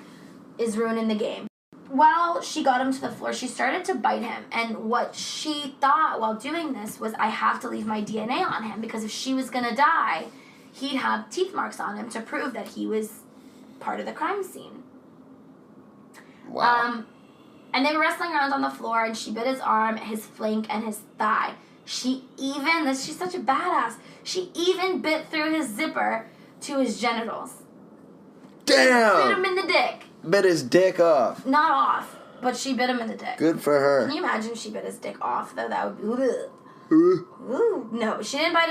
Speaker 1: is ruining the game. While she got him to the floor, she started to bite him. And what she thought while doing this was, I have to leave my DNA on him because if she was going to die, he'd have teeth marks on him to prove that he was part of the crime scene.
Speaker 3: Wow.
Speaker 1: And they were wrestling around on the floor, and she bit his arm, his flank, and his thigh. she's such a badass, she even bit through his zipper to his genitals.
Speaker 3: Damn!
Speaker 1: Bit him in the dick.
Speaker 3: Bit his dick off.
Speaker 1: Not off, but she bit him in the dick.
Speaker 3: Good for her.
Speaker 1: Can you imagine if she bit his dick off, though? That would be... Ooh. No, she didn't bite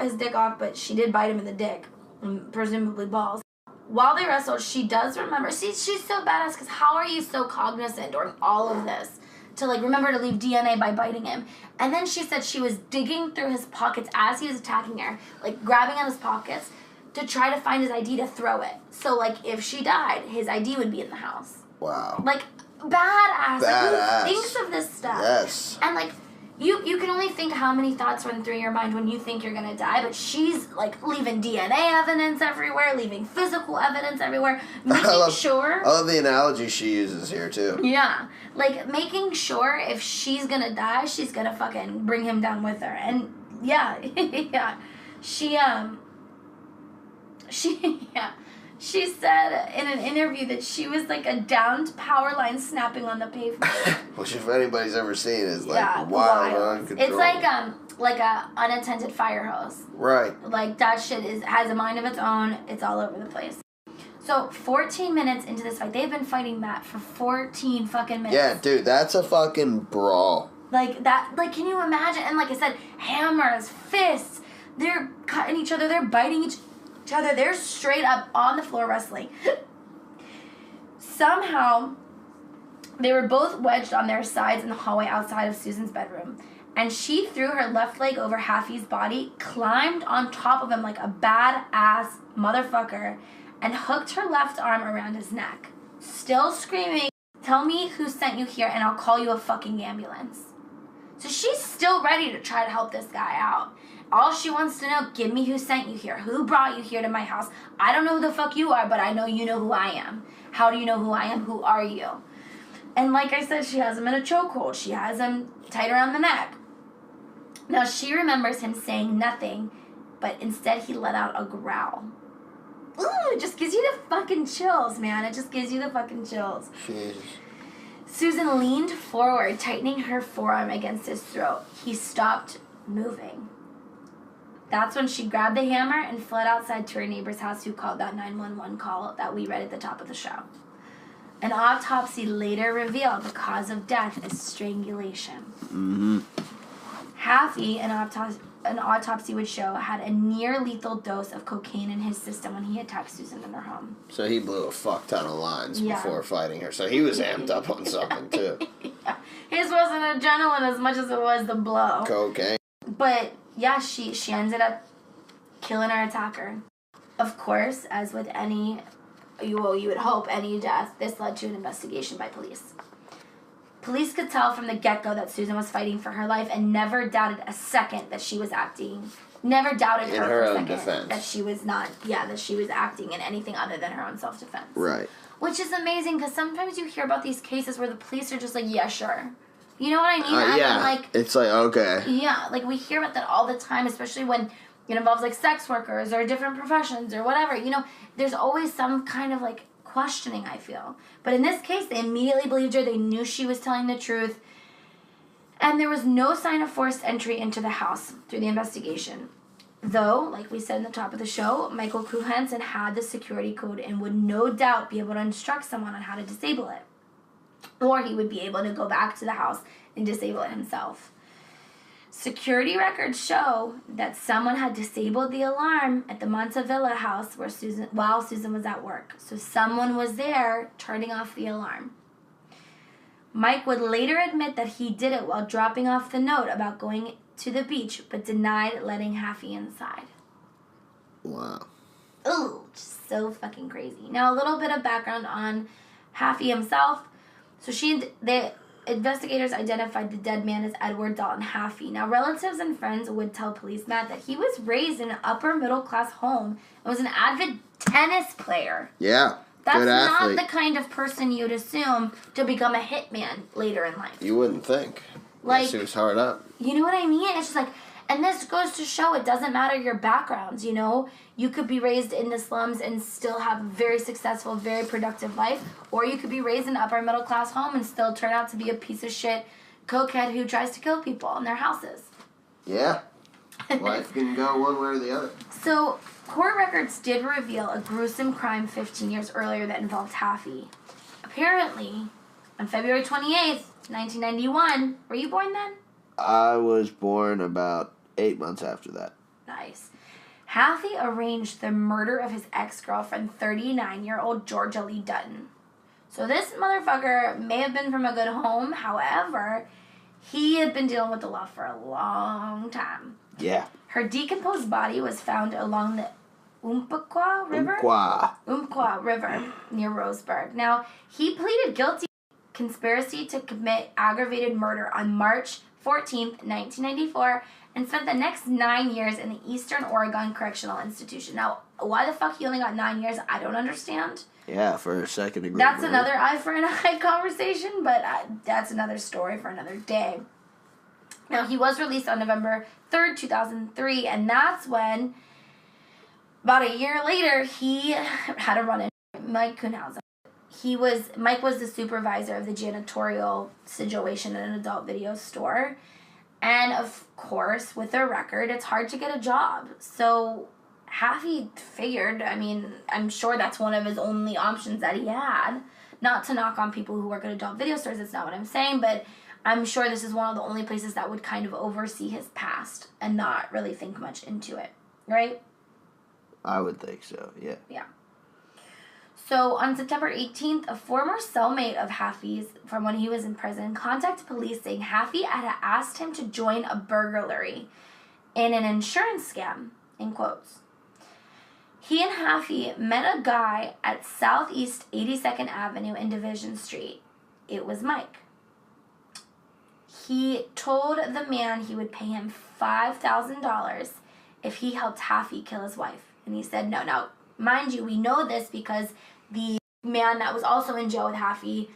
Speaker 1: his dick off, but she did bite him in the dick. And presumably balls. While they wrestled, she does remember... See, she's so badass, because how are you so cognizant during all of this to, like, remember to leave DNA by biting him? And then she said she was digging through his pockets as he was attacking her, like, grabbing at his pockets to try to find his ID to throw it. So, like, if she died, his ID would be in the house.
Speaker 3: Wow.
Speaker 1: Like, badass.
Speaker 3: Badass.
Speaker 1: Like, who thinks of this stuff?
Speaker 3: Yes.
Speaker 1: And, like, you can only think how many thoughts run through your mind when you think you're gonna die, but she's, like, leaving DNA evidence everywhere, leaving physical evidence everywhere, making sure...
Speaker 3: I love the analogy she uses here, too.
Speaker 1: Yeah. Like, making sure if she's gonna die, she's gonna fucking bring him down with her. And, yeah, yeah. She said in an interview that she was like a downed power line snapping on the pavement.
Speaker 3: Which, if anybody's ever seen, is like wild and uncontrolled.
Speaker 1: It's like a unattended fire hose.
Speaker 3: Right.
Speaker 1: Like that shit has a mind of its own. It's all over the place. So 14 minutes into this fight, they've been fighting Matt for 14 fucking minutes.
Speaker 3: Yeah, dude, that's a fucking brawl.
Speaker 1: Like that. Like, can you imagine? And like I said, hammers, fists. They're cutting each other. They're biting each other. They're straight up on the floor wrestling. Somehow, they were both wedged on their sides in the hallway outside of Susan's bedroom. And she threw her left leg over Halfie's body, climbed on top of him like a badass motherfucker, and hooked her left arm around his neck. Still screaming, "Tell me who sent you here and I'll call you a fucking ambulance." So she's still ready to try to help this guy out. All she wants to know, give me who sent you here. Who brought you here to my house? I don't know who the fuck you are, but I know you know who I am. How do you know who I am? Who are you? And like I said, she has him in a chokehold. She has him tight around the neck. Now, she remembers him saying nothing, but instead he let out a growl. Ooh, it just gives you the fucking chills, man. It just gives you the fucking chills.
Speaker 3: Jesus.
Speaker 1: Susan leaned forward, tightening her forearm against his throat. He stopped moving. That's when she grabbed the hammer and fled outside to her neighbor's house, who called that 911 call that we read at the top of the show. An autopsy later revealed the cause of death as strangulation.
Speaker 3: Mm-hmm.
Speaker 1: Halfie, an autopsy would show, had a near-lethal dose of cocaine in his system when he attacked Susan in their home.
Speaker 3: So he blew a fuck ton of lines before fighting her. So he was amped up on something, too.
Speaker 1: Yeah. His wasn't adrenaline as much as it was the blow.
Speaker 3: Cocaine.
Speaker 1: But, yeah, she ended up killing her attacker. Of course, as with any, you would hope, any death, this led to an investigation by police. Police could tell from the get-go that Susan was fighting for her life and never doubted a second that she was acting. Never doubted
Speaker 3: in
Speaker 1: her
Speaker 3: her
Speaker 1: for a
Speaker 3: own
Speaker 1: second
Speaker 3: defense.
Speaker 1: that she was not, that she was acting in anything other than her own self-defense.
Speaker 3: Right.
Speaker 1: Which is amazing, because sometimes you hear about these cases where the police are just like, yeah, sure. You know what I mean?
Speaker 3: Yeah.
Speaker 1: Like,
Speaker 3: it's like, okay.
Speaker 1: Yeah, like we hear about that all the time, especially when it involves like sex workers or different professions or whatever. You know, there's always some kind of like questioning, I feel. But in this case, they immediately believed her. They knew she was telling the truth. And there was no sign of forced entry into the house through the investigation. Though, like we said in the top of the show, Michael Kuhnhausen had the security code and would no doubt be able to instruct someone on how to disable it. Or he would be able to go back to the house and disable it himself. Security records show that someone had disabled the alarm at the Montevilla house while Susan was at work. So someone was there turning off the alarm. Mike would later admit that he did it while dropping off the note about going to the beach, but denied letting Halfie inside.
Speaker 3: Wow.
Speaker 1: Ooh, just so fucking crazy. Now, a little bit of background on Halfie himself. So the investigators identified the dead man as Edward Dalton Halfie. Now, relatives and friends would tell police, Matt, that he was raised in an upper middle class home and was an avid tennis player.
Speaker 3: Yeah.
Speaker 1: That's
Speaker 3: good
Speaker 1: not
Speaker 3: athlete.
Speaker 1: the kind of person you'd assume to become a hitman later in life.
Speaker 3: You wouldn't think.
Speaker 1: Like,
Speaker 3: yes, he was hard up.
Speaker 1: You know what I mean? It's just like, and this goes to show it doesn't matter your backgrounds, you know? You could be raised in the slums and still have a very successful, very productive life, or you could be raised in an upper middle class home and still turn out to be a piece of shit cokehead who tries to kill people in their houses.
Speaker 3: Yeah. Life can go one way or the other.
Speaker 1: So, court records did reveal a gruesome crime 15 years earlier that involved Halfie. Apparently, on February 28th, 1991, were you born then?
Speaker 3: I was born about 8 months after that.
Speaker 1: Nice. Halfie arranged the murder of his ex-girlfriend, 39-year-old Georgia Lee Dutton. So this motherfucker may have been from a good home, however, he had been dealing with the law for a long time.
Speaker 3: Yeah.
Speaker 1: Her decomposed body was found along the Umpqua River? Umpqua River near Roseburg. Now, he pleaded guilty to conspiracy to commit aggravated murder on March 14th, 1994, and spent the next 9 years in the Eastern Oregon Correctional Institution. Now, why the fuck he only got 9 years, I don't understand.
Speaker 3: Yeah, for a second degree.
Speaker 1: That's another eye for an eye conversation, but that's another story for another day. Now, he was released on November 3rd, 2003, and that's when, about a year later, he had a run-in with Mike Kuhnhausen. Mike was the supervisor of the janitorial situation in an adult video store. And, of course, with their record, it's hard to get a job. So, Halfie figured, I mean, I'm sure that's one of his only options that he had. Not to knock on people who work at adult video stores, that's not what I'm saying, but I'm sure this is one of the only places that would kind of oversee his past and not really think much into it, right?
Speaker 3: I would think so, yeah.
Speaker 1: Yeah. So, on September 18th, a former cellmate of Halfie's from when he was in prison contacted police saying Halfie had asked him to join a burglary in an insurance scam, in quotes. He and Halfie met a guy at Southeast 82nd Avenue and Division Street. It was Mike. He told the man he would pay him $5,000 if he helped Halfie kill his wife. And he said no. Now, mind you, we know this because the man that was also in jail with Halfie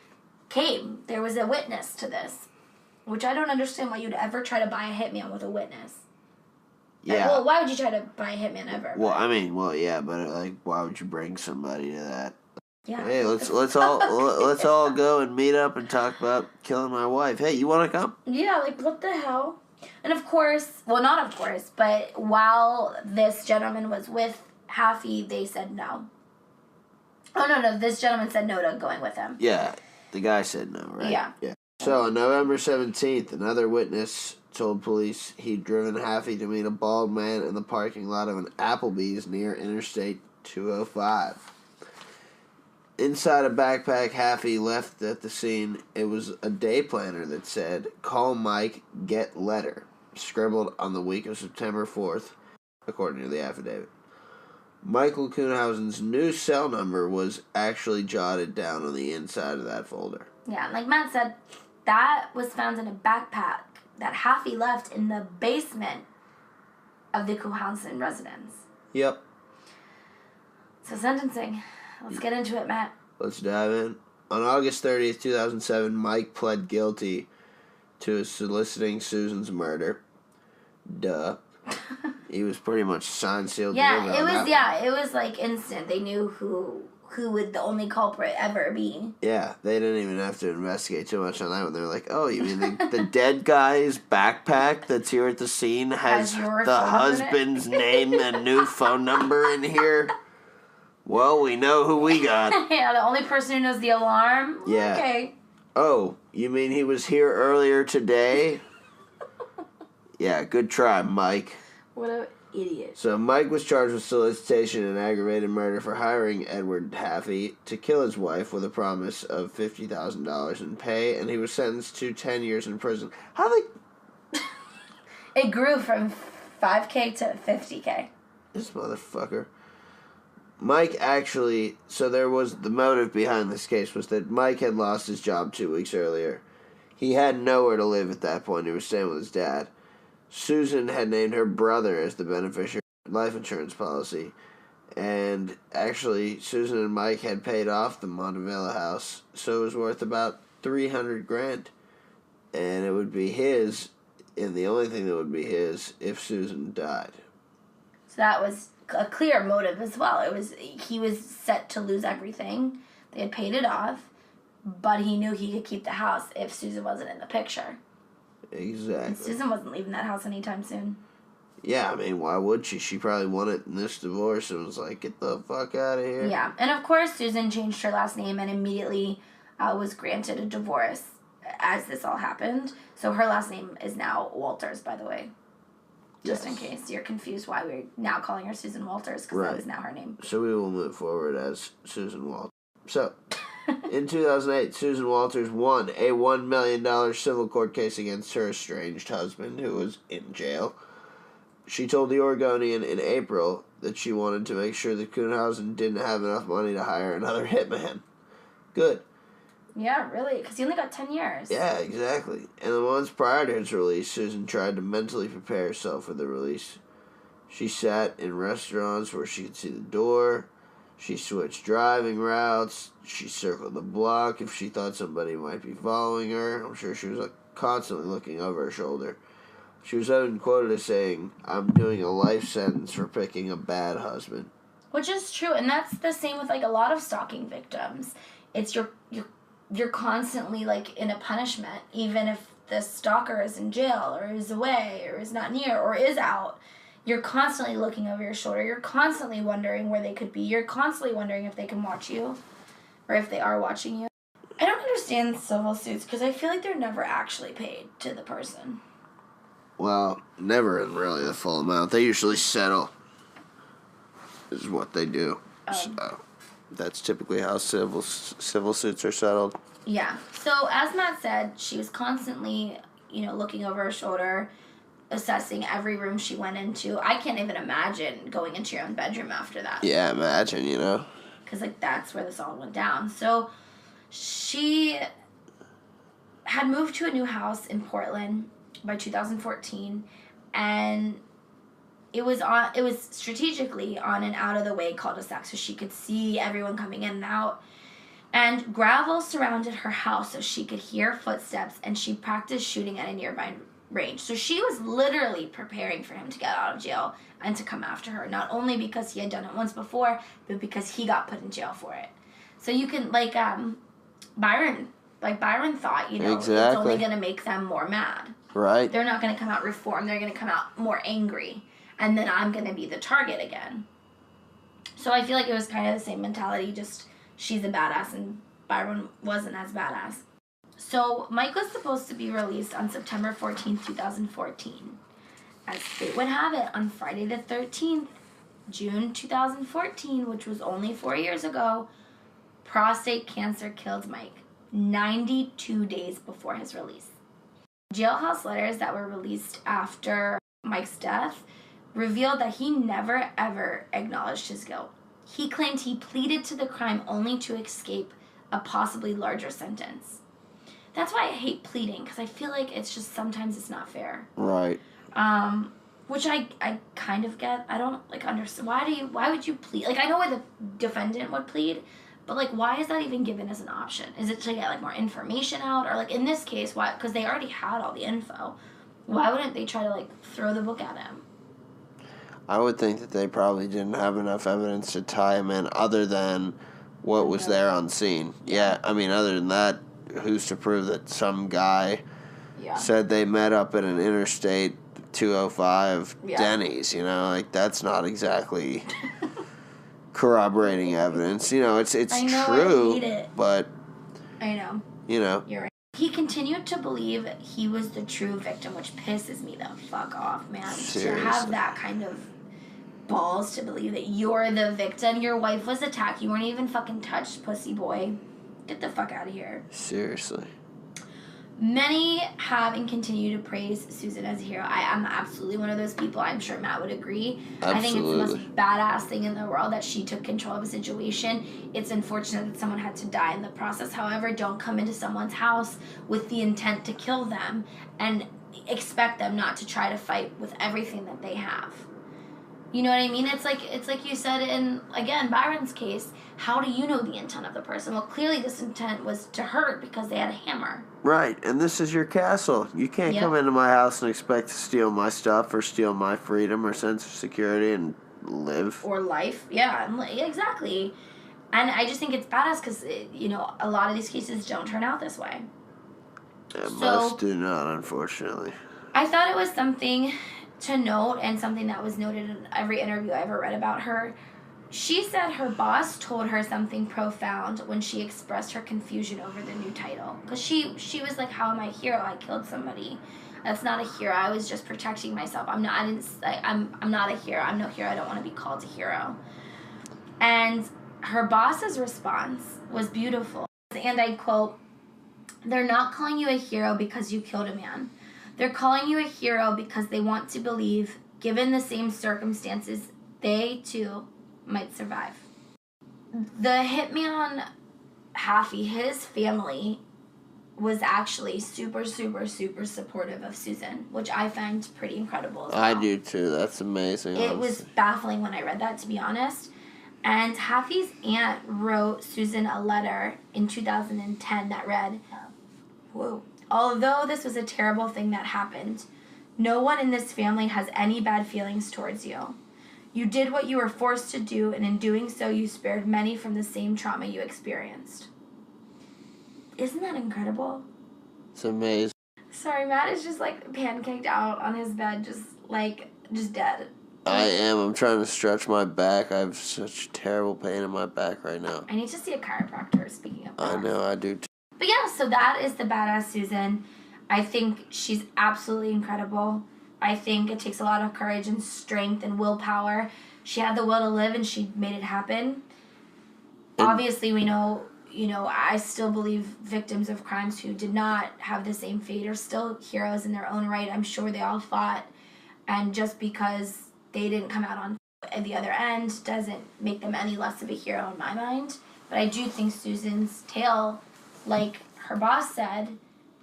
Speaker 1: came. There was a witness to this, which I don't understand why you'd ever try to buy a hitman with a witness.
Speaker 3: Yeah.
Speaker 1: Well, why would you try to buy a hitman ever?
Speaker 3: Well, I mean, yeah, but like, why would you bring somebody to that?
Speaker 1: Yeah.
Speaker 3: Hey, let's all go and meet up and talk about killing my wife. Hey, you want to come?
Speaker 1: Yeah, like what the hell? And of course, well, not of course, but while this gentleman was with Halfie, they said no. Oh, no, this gentleman said no to going with him.
Speaker 3: Yeah, the guy said no, right?
Speaker 1: Yeah.
Speaker 3: So, on November 17th, another witness told police he'd driven Halfie to meet a bald man in the parking lot of an Applebee's near Interstate 205. Inside a backpack Halfie left at the scene, it was a day planner that said, "Call Mike, get letter," scribbled on the week of September 4th, according to the affidavit. Michael Kuhnhausen's new cell number was actually jotted down on the inside of that folder.
Speaker 1: Yeah, like Matt said, that was found in a backpack that Halfie left in the basement of the Kuhnhausen residence.
Speaker 3: Yep.
Speaker 1: So sentencing. Let's get into it, Matt.
Speaker 3: Let's dive in. On August 30th, 2007, Mike pled guilty to soliciting Susan's murder. Duh. He was pretty much signed, sealed, delivered.
Speaker 1: It was like instant. They knew who would the only culprit ever be.
Speaker 3: Yeah, they didn't even have to investigate too much on that one. They were like, "Oh, you mean the dead guy's backpack that's here at the scene has the husband's name and new phone number in here? Well, we know who we got."
Speaker 1: Yeah, the only person who knows the alarm?
Speaker 3: Yeah.
Speaker 1: Okay.
Speaker 3: "Oh, you mean he was here earlier today?" Yeah, good try, Mike.
Speaker 1: What an idiot.
Speaker 3: So Mike was charged with solicitation and aggravated murder for hiring Edward Halfie to kill his wife with a promise of $50,000 in pay, and he was sentenced to 10 years in prison. How they...
Speaker 1: It grew from $5K to $50K.
Speaker 3: This motherfucker. Mike actually... So there was... The motive behind this case was that Mike had lost his job 2 weeks earlier. He had nowhere to live at that point. He was staying with his dad. Susan had named her brother as the beneficiary of life insurance policy. And actually, Susan and Mike had paid off the Montevilla house, so it was worth about $300,000. And it would be his, and the only thing that would be his, if Susan died.
Speaker 1: So that was a clear motive as well. He was set to lose everything. They had paid it off, but he knew he could keep the house if Susan wasn't in the picture.
Speaker 3: Exactly.
Speaker 1: And Susan wasn't leaving that house anytime soon.
Speaker 3: Yeah, I mean, why would she? She probably won it in this divorce and was like, get the fuck out of here.
Speaker 1: Yeah, and of course Susan changed her last name and immediately was granted a divorce as this all happened. So her last name is now Walters, by the way. Just in case you're confused why we're now calling her Susan Walters, because that is now her name.
Speaker 3: So we will move forward as Susan Walters. So, in 2008, Susan Walters won a $1 million civil court case against her estranged husband, who was in jail. She told the Oregonian in April that she wanted to make sure that Kuhnhausen didn't have enough money to hire another hitman. Good.
Speaker 1: Yeah, really, because he only got 10 years.
Speaker 3: Yeah, exactly. And the months prior to his release, Susan tried to mentally prepare herself for the release. She sat in restaurants where she could see the door. She switched driving routes. She circled the block if she thought somebody might be following her. I'm sure she was constantly looking over her shoulder. She was even quoted as saying, "I'm doing a life sentence for picking a bad husband."
Speaker 1: Which is true, and that's the same with like a lot of stalking victims. It's you're constantly like in a punishment, even if the stalker is in jail or is away or is not near or is out. You're constantly looking over your shoulder. You're constantly wondering where they could be. You're constantly wondering if they can watch you or if they are watching you. I don't understand civil suits because I feel like they're never actually paid to the person.
Speaker 3: Well, never in really the full amount. They usually settle, is what they do. So that's typically how civil suits are settled.
Speaker 1: Yeah. So as Matt said, she was constantly, looking over her shoulder, assessing every room she went into. I can't even imagine going into your own bedroom after that.
Speaker 3: Yeah, imagine,
Speaker 1: Because, that's where this all went down. So she had moved to a new house in Portland by 2014, and it was strategically on an out-of-the-way cul-de-sac, so she could see everyone coming in and out. And gravel surrounded her house so she could hear footsteps, and she practiced shooting at a nearby range. So she was literally preparing for him to get out of jail and to come after her, not only because he had done it once before, but because he got put in jail for it. So you can, Byron thought, It's only going to make them more mad.
Speaker 3: Right.
Speaker 1: They're not going to come out reformed. They're going to come out more angry. And then I'm going to be the target again. So I feel like it was kind of the same mentality, just she's a badass and Byron wasn't as badass. So Mike was supposed to be released on September 14th, 2014. As fate would have it, on Friday the 13th, June 2014, which was only 4 years ago, prostate cancer killed Mike, 92 days before his release. Jailhouse letters that were released after Mike's death revealed that he never ever acknowledged his guilt. He claimed he pleaded to the crime only to escape a possibly larger sentence. That's why I hate pleading, because I feel like it's just sometimes it's not fair.
Speaker 3: Right.
Speaker 1: Which I kind of get. I don't understand. Why would you plead? I know why the defendant would plead, but why is that even given as an option? Is it to get more information out, or in this case, why? Because they already had all the info. Why wouldn't they try to throw the book at him?
Speaker 3: I would think that they probably didn't have enough evidence to tie him in other than what was there on scene. Yeah, I mean, other than that, who's to prove that some guy said they met up at an Interstate 205 Denny's, that's not exactly corroborating evidence. It's
Speaker 1: I know,
Speaker 3: true,
Speaker 1: I hate it.
Speaker 3: but
Speaker 1: I know. You're right. He continued to believe he was the true victim, which pisses me the fuck off, man.
Speaker 3: Seriously.
Speaker 1: To have that kind of balls to believe that you're the victim. Your wife was attacked. You weren't even fucking touched, pussy boy. Get the fuck out of here.
Speaker 3: Seriously.
Speaker 1: Many have and continue to praise Susan as a hero. I am absolutely one of those people. I'm sure Matt would agree.
Speaker 3: Absolutely.
Speaker 1: I think it's the most badass thing in the world that she took control of a situation. It's unfortunate that someone had to die in the process. However, don't come into someone's house with the intent to kill them and expect them not to try to fight with everything that they have. You know what I mean? It's like you said in, again, Byron's case. How do you know the intent of the person? Well, clearly this intent was to hurt because they had a hammer.
Speaker 3: Right, and this is your castle. You can't come into my house and expect to steal my stuff or steal my freedom or sense of security and live.
Speaker 1: Or life, yeah, exactly. And I just think it's badass because, a lot of these cases don't turn out this way.
Speaker 3: Most do not, unfortunately.
Speaker 1: I thought it was something to note, and something that was noted in every interview I ever read about her. She said her boss told her something profound when she expressed her confusion over the new title. Because she was like, how am I a hero? I killed somebody. That's not a hero. I was just protecting myself. I'm not a hero. I'm no hero. I don't want to be called a hero. And her boss's response was beautiful. And I quote, "They're not calling you a hero because you killed a man. They're calling you a hero because they want to believe, given the same circumstances, they too might survive." The hitman, Halfie, his family was actually super, super, super supportive of Susan, which I find pretty incredible as well.
Speaker 3: I do too. That's amazing.
Speaker 1: It was baffling when I read that, to be honest. And Halfie's aunt wrote Susan a letter in 2010 that read, "Whoa. Although this was a terrible thing that happened, no one in this family has any bad feelings towards you. You did what you were forced to do, and in doing so, you spared many from the same trauma you experienced." Isn't that incredible?
Speaker 3: It's amazing.
Speaker 1: Sorry, Matt is just like pancaked out on his bed, just dead.
Speaker 3: I am. I'm trying to stretch my back. I have such terrible pain in my back right now.
Speaker 1: I need to see a chiropractor, speaking of that.
Speaker 3: I know, I do too.
Speaker 1: But yeah, so that is the badass Susan. I think she's absolutely incredible. I think it takes a lot of courage and strength and willpower. She had the will to live, and she made it happen. Obviously, we know, I still believe victims of crimes who did not have the same fate are still heroes in their own right. I'm sure they all fought. And just because they didn't come out on the other end doesn't make them any less of a hero in my mind. But I do think Susan's tale, like her boss said,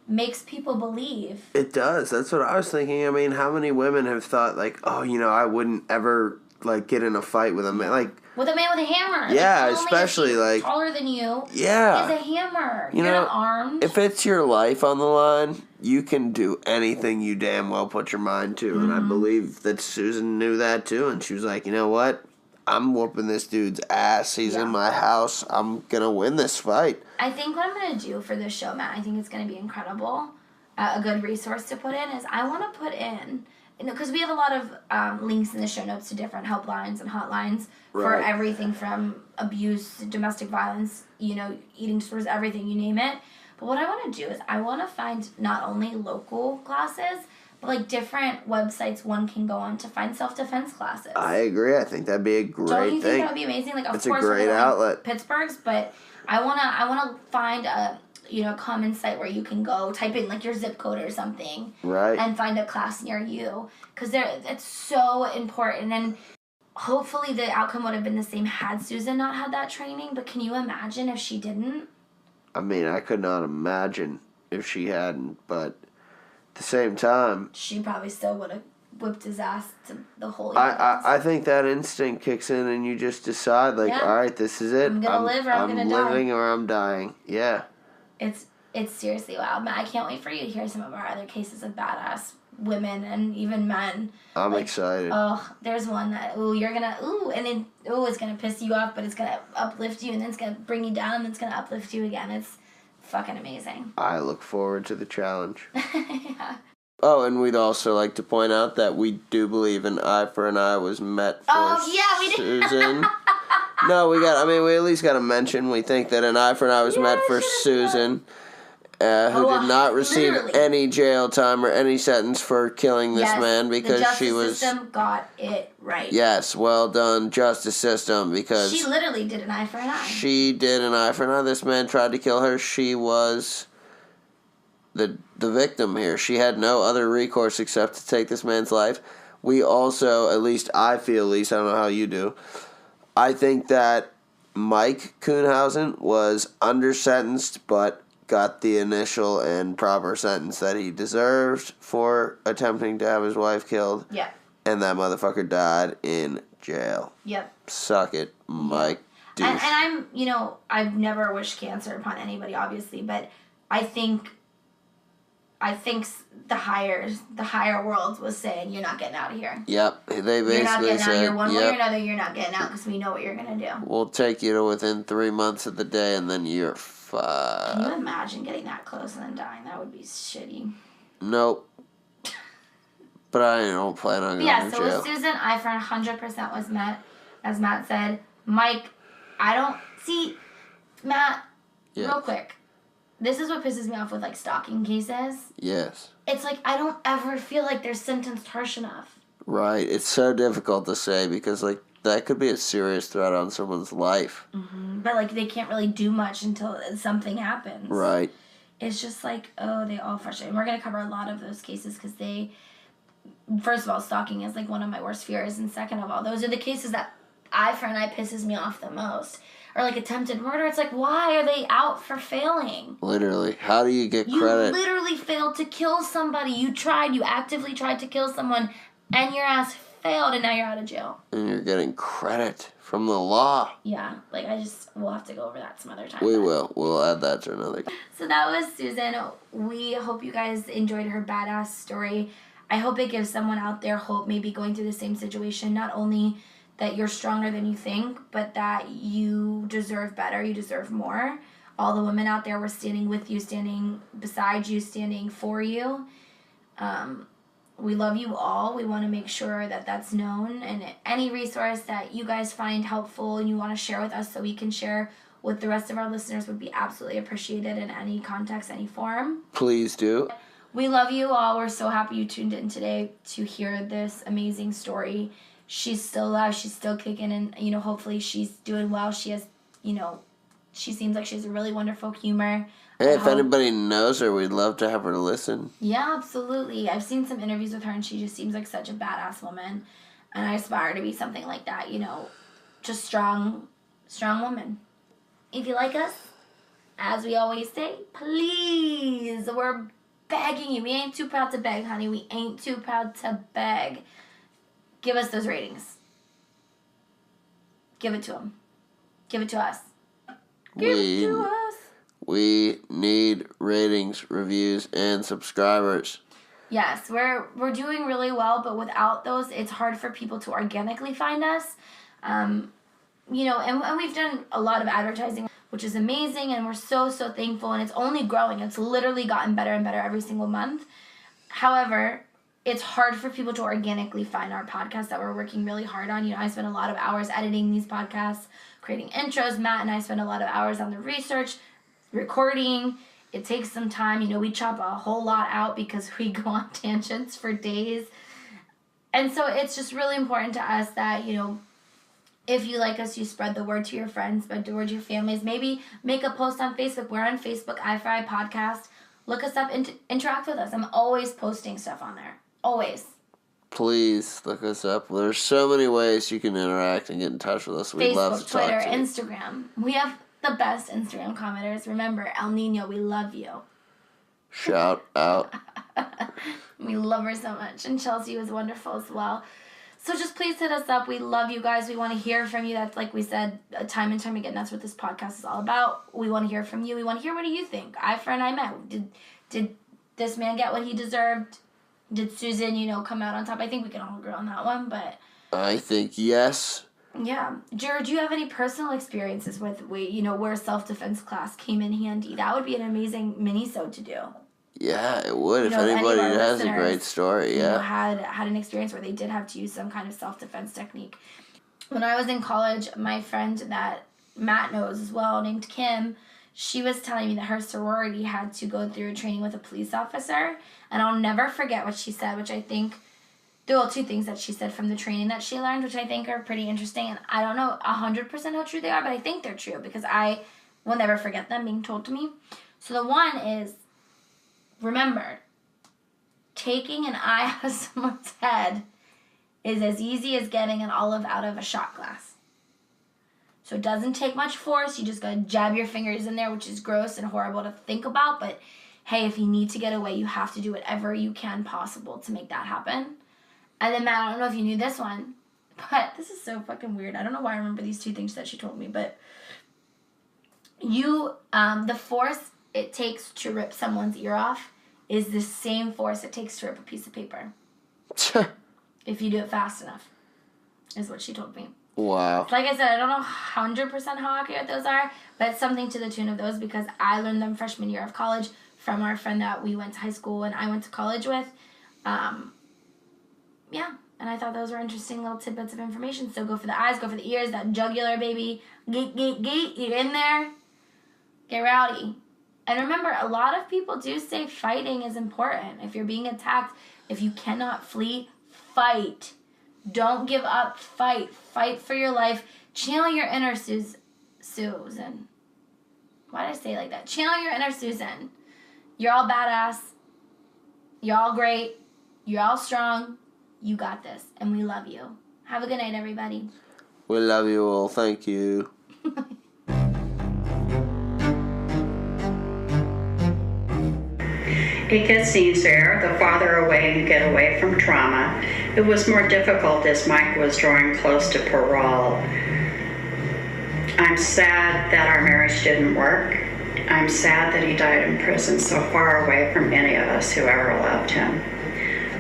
Speaker 1: makes people believe.
Speaker 3: It does. That's what I was thinking. I mean, how many women have thought, like, oh, I wouldn't ever, like, get in a fight with a man. Like,
Speaker 1: with a man with a hammer.
Speaker 3: Yeah,
Speaker 1: like,
Speaker 3: especially, like,
Speaker 1: taller than you.
Speaker 3: Yeah.
Speaker 1: Is a hammer. You're not armed.
Speaker 3: If it's your life on the line, you can do anything you damn well put your mind to. Mm-hmm. And I believe that Susan knew that, too. And she was like, you know what? I'm whooping this dude's ass. He's in my house. I'm going to win this fight.
Speaker 1: I think what I'm going to do for this show, Matt, I think it's going to be incredible. A good resource to put in is I want to put in, because we have a lot of links in the show notes to different helplines and hotlines for everything from abuse, domestic violence, eating disorders, everything, you name it. But what I want to do is I want to find not only local classes, but like different websites one can go on to find self-defense classes.
Speaker 3: I agree. I think that'd be a great thing.
Speaker 1: Don't you think that would be amazing? Like,
Speaker 3: it's a great outlet.
Speaker 1: Pittsburgh's, but I wanna find a common site where you can go type in like your zip code or something, and find a class near you, because it's so important. And hopefully the outcome would have been the same had Susan not had that training. But can you imagine if she didn't?
Speaker 3: I mean, I could not imagine if she hadn't, but at the same time,
Speaker 1: she probably still would have whipped his ass to the whole
Speaker 3: I think that instinct kicks in, and you just decide, like, all right, this is it.
Speaker 1: I'm gonna live or I'm gonna die.
Speaker 3: I'm living or I'm dying. Yeah.
Speaker 1: It's seriously wild. I can't wait for you to hear some of our other cases of badass women and even men.
Speaker 3: I'm excited.
Speaker 1: Oh, there's one that, and then, it's going to piss you off, but it's going to uplift you, and then it's going to bring you down, and then it's going to uplift you again. It's fucking amazing.
Speaker 3: I look forward to the challenge.
Speaker 1: Yeah.
Speaker 3: Oh, and we'd also like to point out that we do believe an eye for an eye was met for
Speaker 1: we
Speaker 3: Susan. No, we at least got to mention, we think that an eye for an eye was met for Susan. Who did not receive any jail time or any sentence for killing this man, because she was...
Speaker 1: the justice system got it right.
Speaker 3: Yes, well done, justice system, because...
Speaker 1: she literally did an eye for an eye.
Speaker 3: She did an eye for an eye. This man tried to kill her. She was the victim here. She had no other recourse except to take this man's life. We also, at least I feel, I don't know how you do, I think that Mike Kuhnhausen was under-sentenced, but got the initial and proper sentence that he deserved for attempting to have his wife killed.
Speaker 1: Yeah.
Speaker 3: And that motherfucker died in jail.
Speaker 1: Yep.
Speaker 3: Suck it, Mike.
Speaker 1: And I'm, I've never wished cancer upon anybody, obviously, but I think the higher world was saying, you're not getting out of here.
Speaker 3: Yep, they basically
Speaker 1: you're not getting
Speaker 3: said,
Speaker 1: out here one way or another. You're not getting out because we know what you're gonna do.
Speaker 3: We'll take you to within 3 months of the day, and then you're Fuck.
Speaker 1: Can you imagine getting that close and then dying? That would be shitty.
Speaker 3: Nope. But I don't plan on going to
Speaker 1: so
Speaker 3: jail.
Speaker 1: with Susan, I for 100% was Matt. As Matt said, Mike, I don't... See, Matt, real quick. This is what pisses me off with, like, stalking cases.
Speaker 3: Yes.
Speaker 1: It's like, I don't ever feel like they're sentenced harsh enough.
Speaker 3: Right. It's so difficult to say because, like, that could be a serious threat on someone's life.
Speaker 1: Mm-hmm. But, like, they can't really do much until something happens.
Speaker 3: Right.
Speaker 1: It's just like, oh, they all frustrate. And we're going to cover a lot of those cases because they... First of all, stalking is, like, one of my worst fears. And second of all, those are the cases that pisses me off the most. Or, like, attempted murder. It's like, why are they out for failing?
Speaker 3: Literally. How do you get credit?
Speaker 1: You literally failed to kill somebody. You actively tried to kill someone, and your ass failed, and now you're out of jail.
Speaker 3: And you're getting credit from the law.
Speaker 1: Yeah, like, we'll have to go over that some other time.
Speaker 3: We will. We'll add that to another.
Speaker 1: So that was Susan. We hope you guys enjoyed her badass story. I hope it gives someone out there hope, maybe going through the same situation, not only that you're stronger than you think, but that you deserve better, you deserve more. All the women out there were standing with you, standing beside you, standing for you. We love you all. We want to make sure that that's known. And any resource that you guys find helpful and you want to share with us so we can share with the rest of our listeners would be absolutely appreciated in any context, any form.
Speaker 3: Please do.
Speaker 1: We love you all. We're so happy you tuned in today to hear this amazing story. She's still alive. She's still kicking, and, hopefully she's doing well. She has, she seems like she has a really wonderful humor.
Speaker 3: Hey, if anybody knows her, we'd love to have her listen.
Speaker 1: Yeah, absolutely. I've seen some interviews with her, and she just seems like such a badass woman. And I aspire to be something like that, just strong woman. If you like us, as we always say, please, we're begging you. We ain't too proud to beg, honey. We ain't too proud to beg. Give us those ratings. Give it to them. Give it to us. Give it to us.
Speaker 3: We need ratings, reviews, and subscribers.
Speaker 1: Yes, we're doing really well, but without those, it's hard for people to organically find us. And we've done a lot of advertising, which is amazing, and we're so, so thankful, and it's only growing. It's literally gotten better and better every single month. However, it's hard for people to organically find our podcast that we're working really hard on. I spend a lot of hours editing these podcasts, creating intros. Matt and I spend a lot of hours on the research, recording. It takes some time. We chop a whole lot out because we go on tangents for days. And so it's just really important to us that, if you like us, you spread the word to your friends, spread the word to your families. Maybe make a post on Facebook. We're on Facebook, iFry Podcast. Look us up and interact with us. I'm always posting stuff on there. Always.
Speaker 3: Please look us up. There's so many ways you can interact and get in touch with us. We'd love to talk to you.
Speaker 1: Facebook, Twitter, Instagram. We have the best Instagram commenters. Remember, El Nino, we love you.
Speaker 3: Shout out.
Speaker 1: We love her so much. And Chelsea was wonderful as well. So just please hit us up. We love you guys. We want to hear from you. That's, like we said, time and time again, that's what this podcast is all about. We want to hear from you. We want to hear, what do you think? I met. Did this man get what he deserved? Did Susan, come out on top? I think we can all agree on that one, but...
Speaker 3: I think yes.
Speaker 1: Yeah. Jared, do you have any personal experiences with, where self-defense class came in handy? That would be an amazing mini-sode to do.
Speaker 3: Yeah, it would. If anybody has a great story, yeah.
Speaker 1: Had an experience where they did have to use some kind of self-defense technique. When I was in college, my friend that Matt knows as well, named Kim, she was telling me that her sorority had to go through a training with a police officer. And I'll never forget what she said, which I think, there were two things that she said from the training that she learned, which I think are pretty interesting. And I don't know 100% how true they are, but I think they're true because I will never forget them being told to me. So the one is, remember, taking an eye out of someone's head is as easy as getting an olive out of a shot glass. So it doesn't take much force. You just gotta jab your fingers in there, which is gross and horrible to think about. But hey, if you need to get away, you have to do whatever you can possible to make that happen. And then, Matt, I don't know if you knew this one, but this is so fucking weird. I don't know why I remember these two things that she told me, but the force it takes to rip someone's ear off is the same force it takes to rip a piece of paper. If you do it fast enough, is what she told me.
Speaker 3: Wow.
Speaker 1: Like I said, I don't know 100% how accurate those are, but it's something to the tune of those because I learned them freshman year of college from our friend that we went to high school and I went to college with. Yeah, and I thought those were interesting little tidbits of information. So go for the eyes, go for the ears, that jugular, baby. Geet, geet, geet. You're in there. Get rowdy. And remember, a lot of people do say fighting is important. If you're being attacked, if you cannot flee, fight. Don't give up. Fight. Fight for your life. Channel your inner Susan. Why did I say it like that? Channel your inner Susan. You're all badass. You're all great. You're all strong. You got this. And we love you. Have a good night, everybody.
Speaker 3: We love you all. Thank you.
Speaker 2: It gets easier the farther away you get away from trauma. It was more difficult as Mike was drawing close to parole. I'm sad that our marriage didn't work. I'm sad that he died in prison so far away from any of us who ever loved him.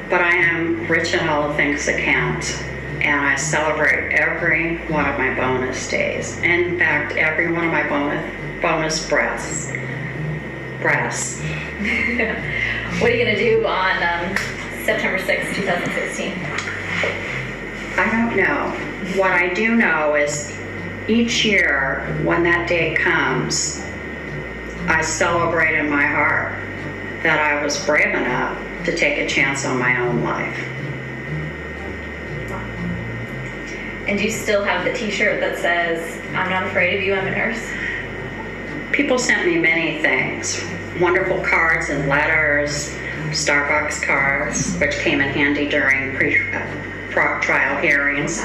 Speaker 2: But I am rich in all the things that count, and I celebrate every one of my bonus days. In fact, every one of my bonus breaths.
Speaker 4: What are you going to do on September 6th, 2016?
Speaker 2: I don't know. What I do know is each year when that day comes, I celebrate in my heart that I was brave enough to take a chance on my own life.
Speaker 4: And do you still have the t-shirt that says, "I'm not afraid of you, I'm a nurse"?
Speaker 2: People sent me many things. Wonderful cards and letters, Starbucks cards, which came in handy during trial hearings.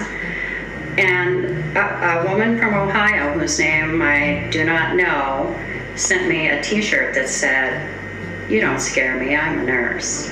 Speaker 2: And a woman from Ohio, whose name I do not know, sent me a t-shirt that said, "You don't scare me, I'm a nurse."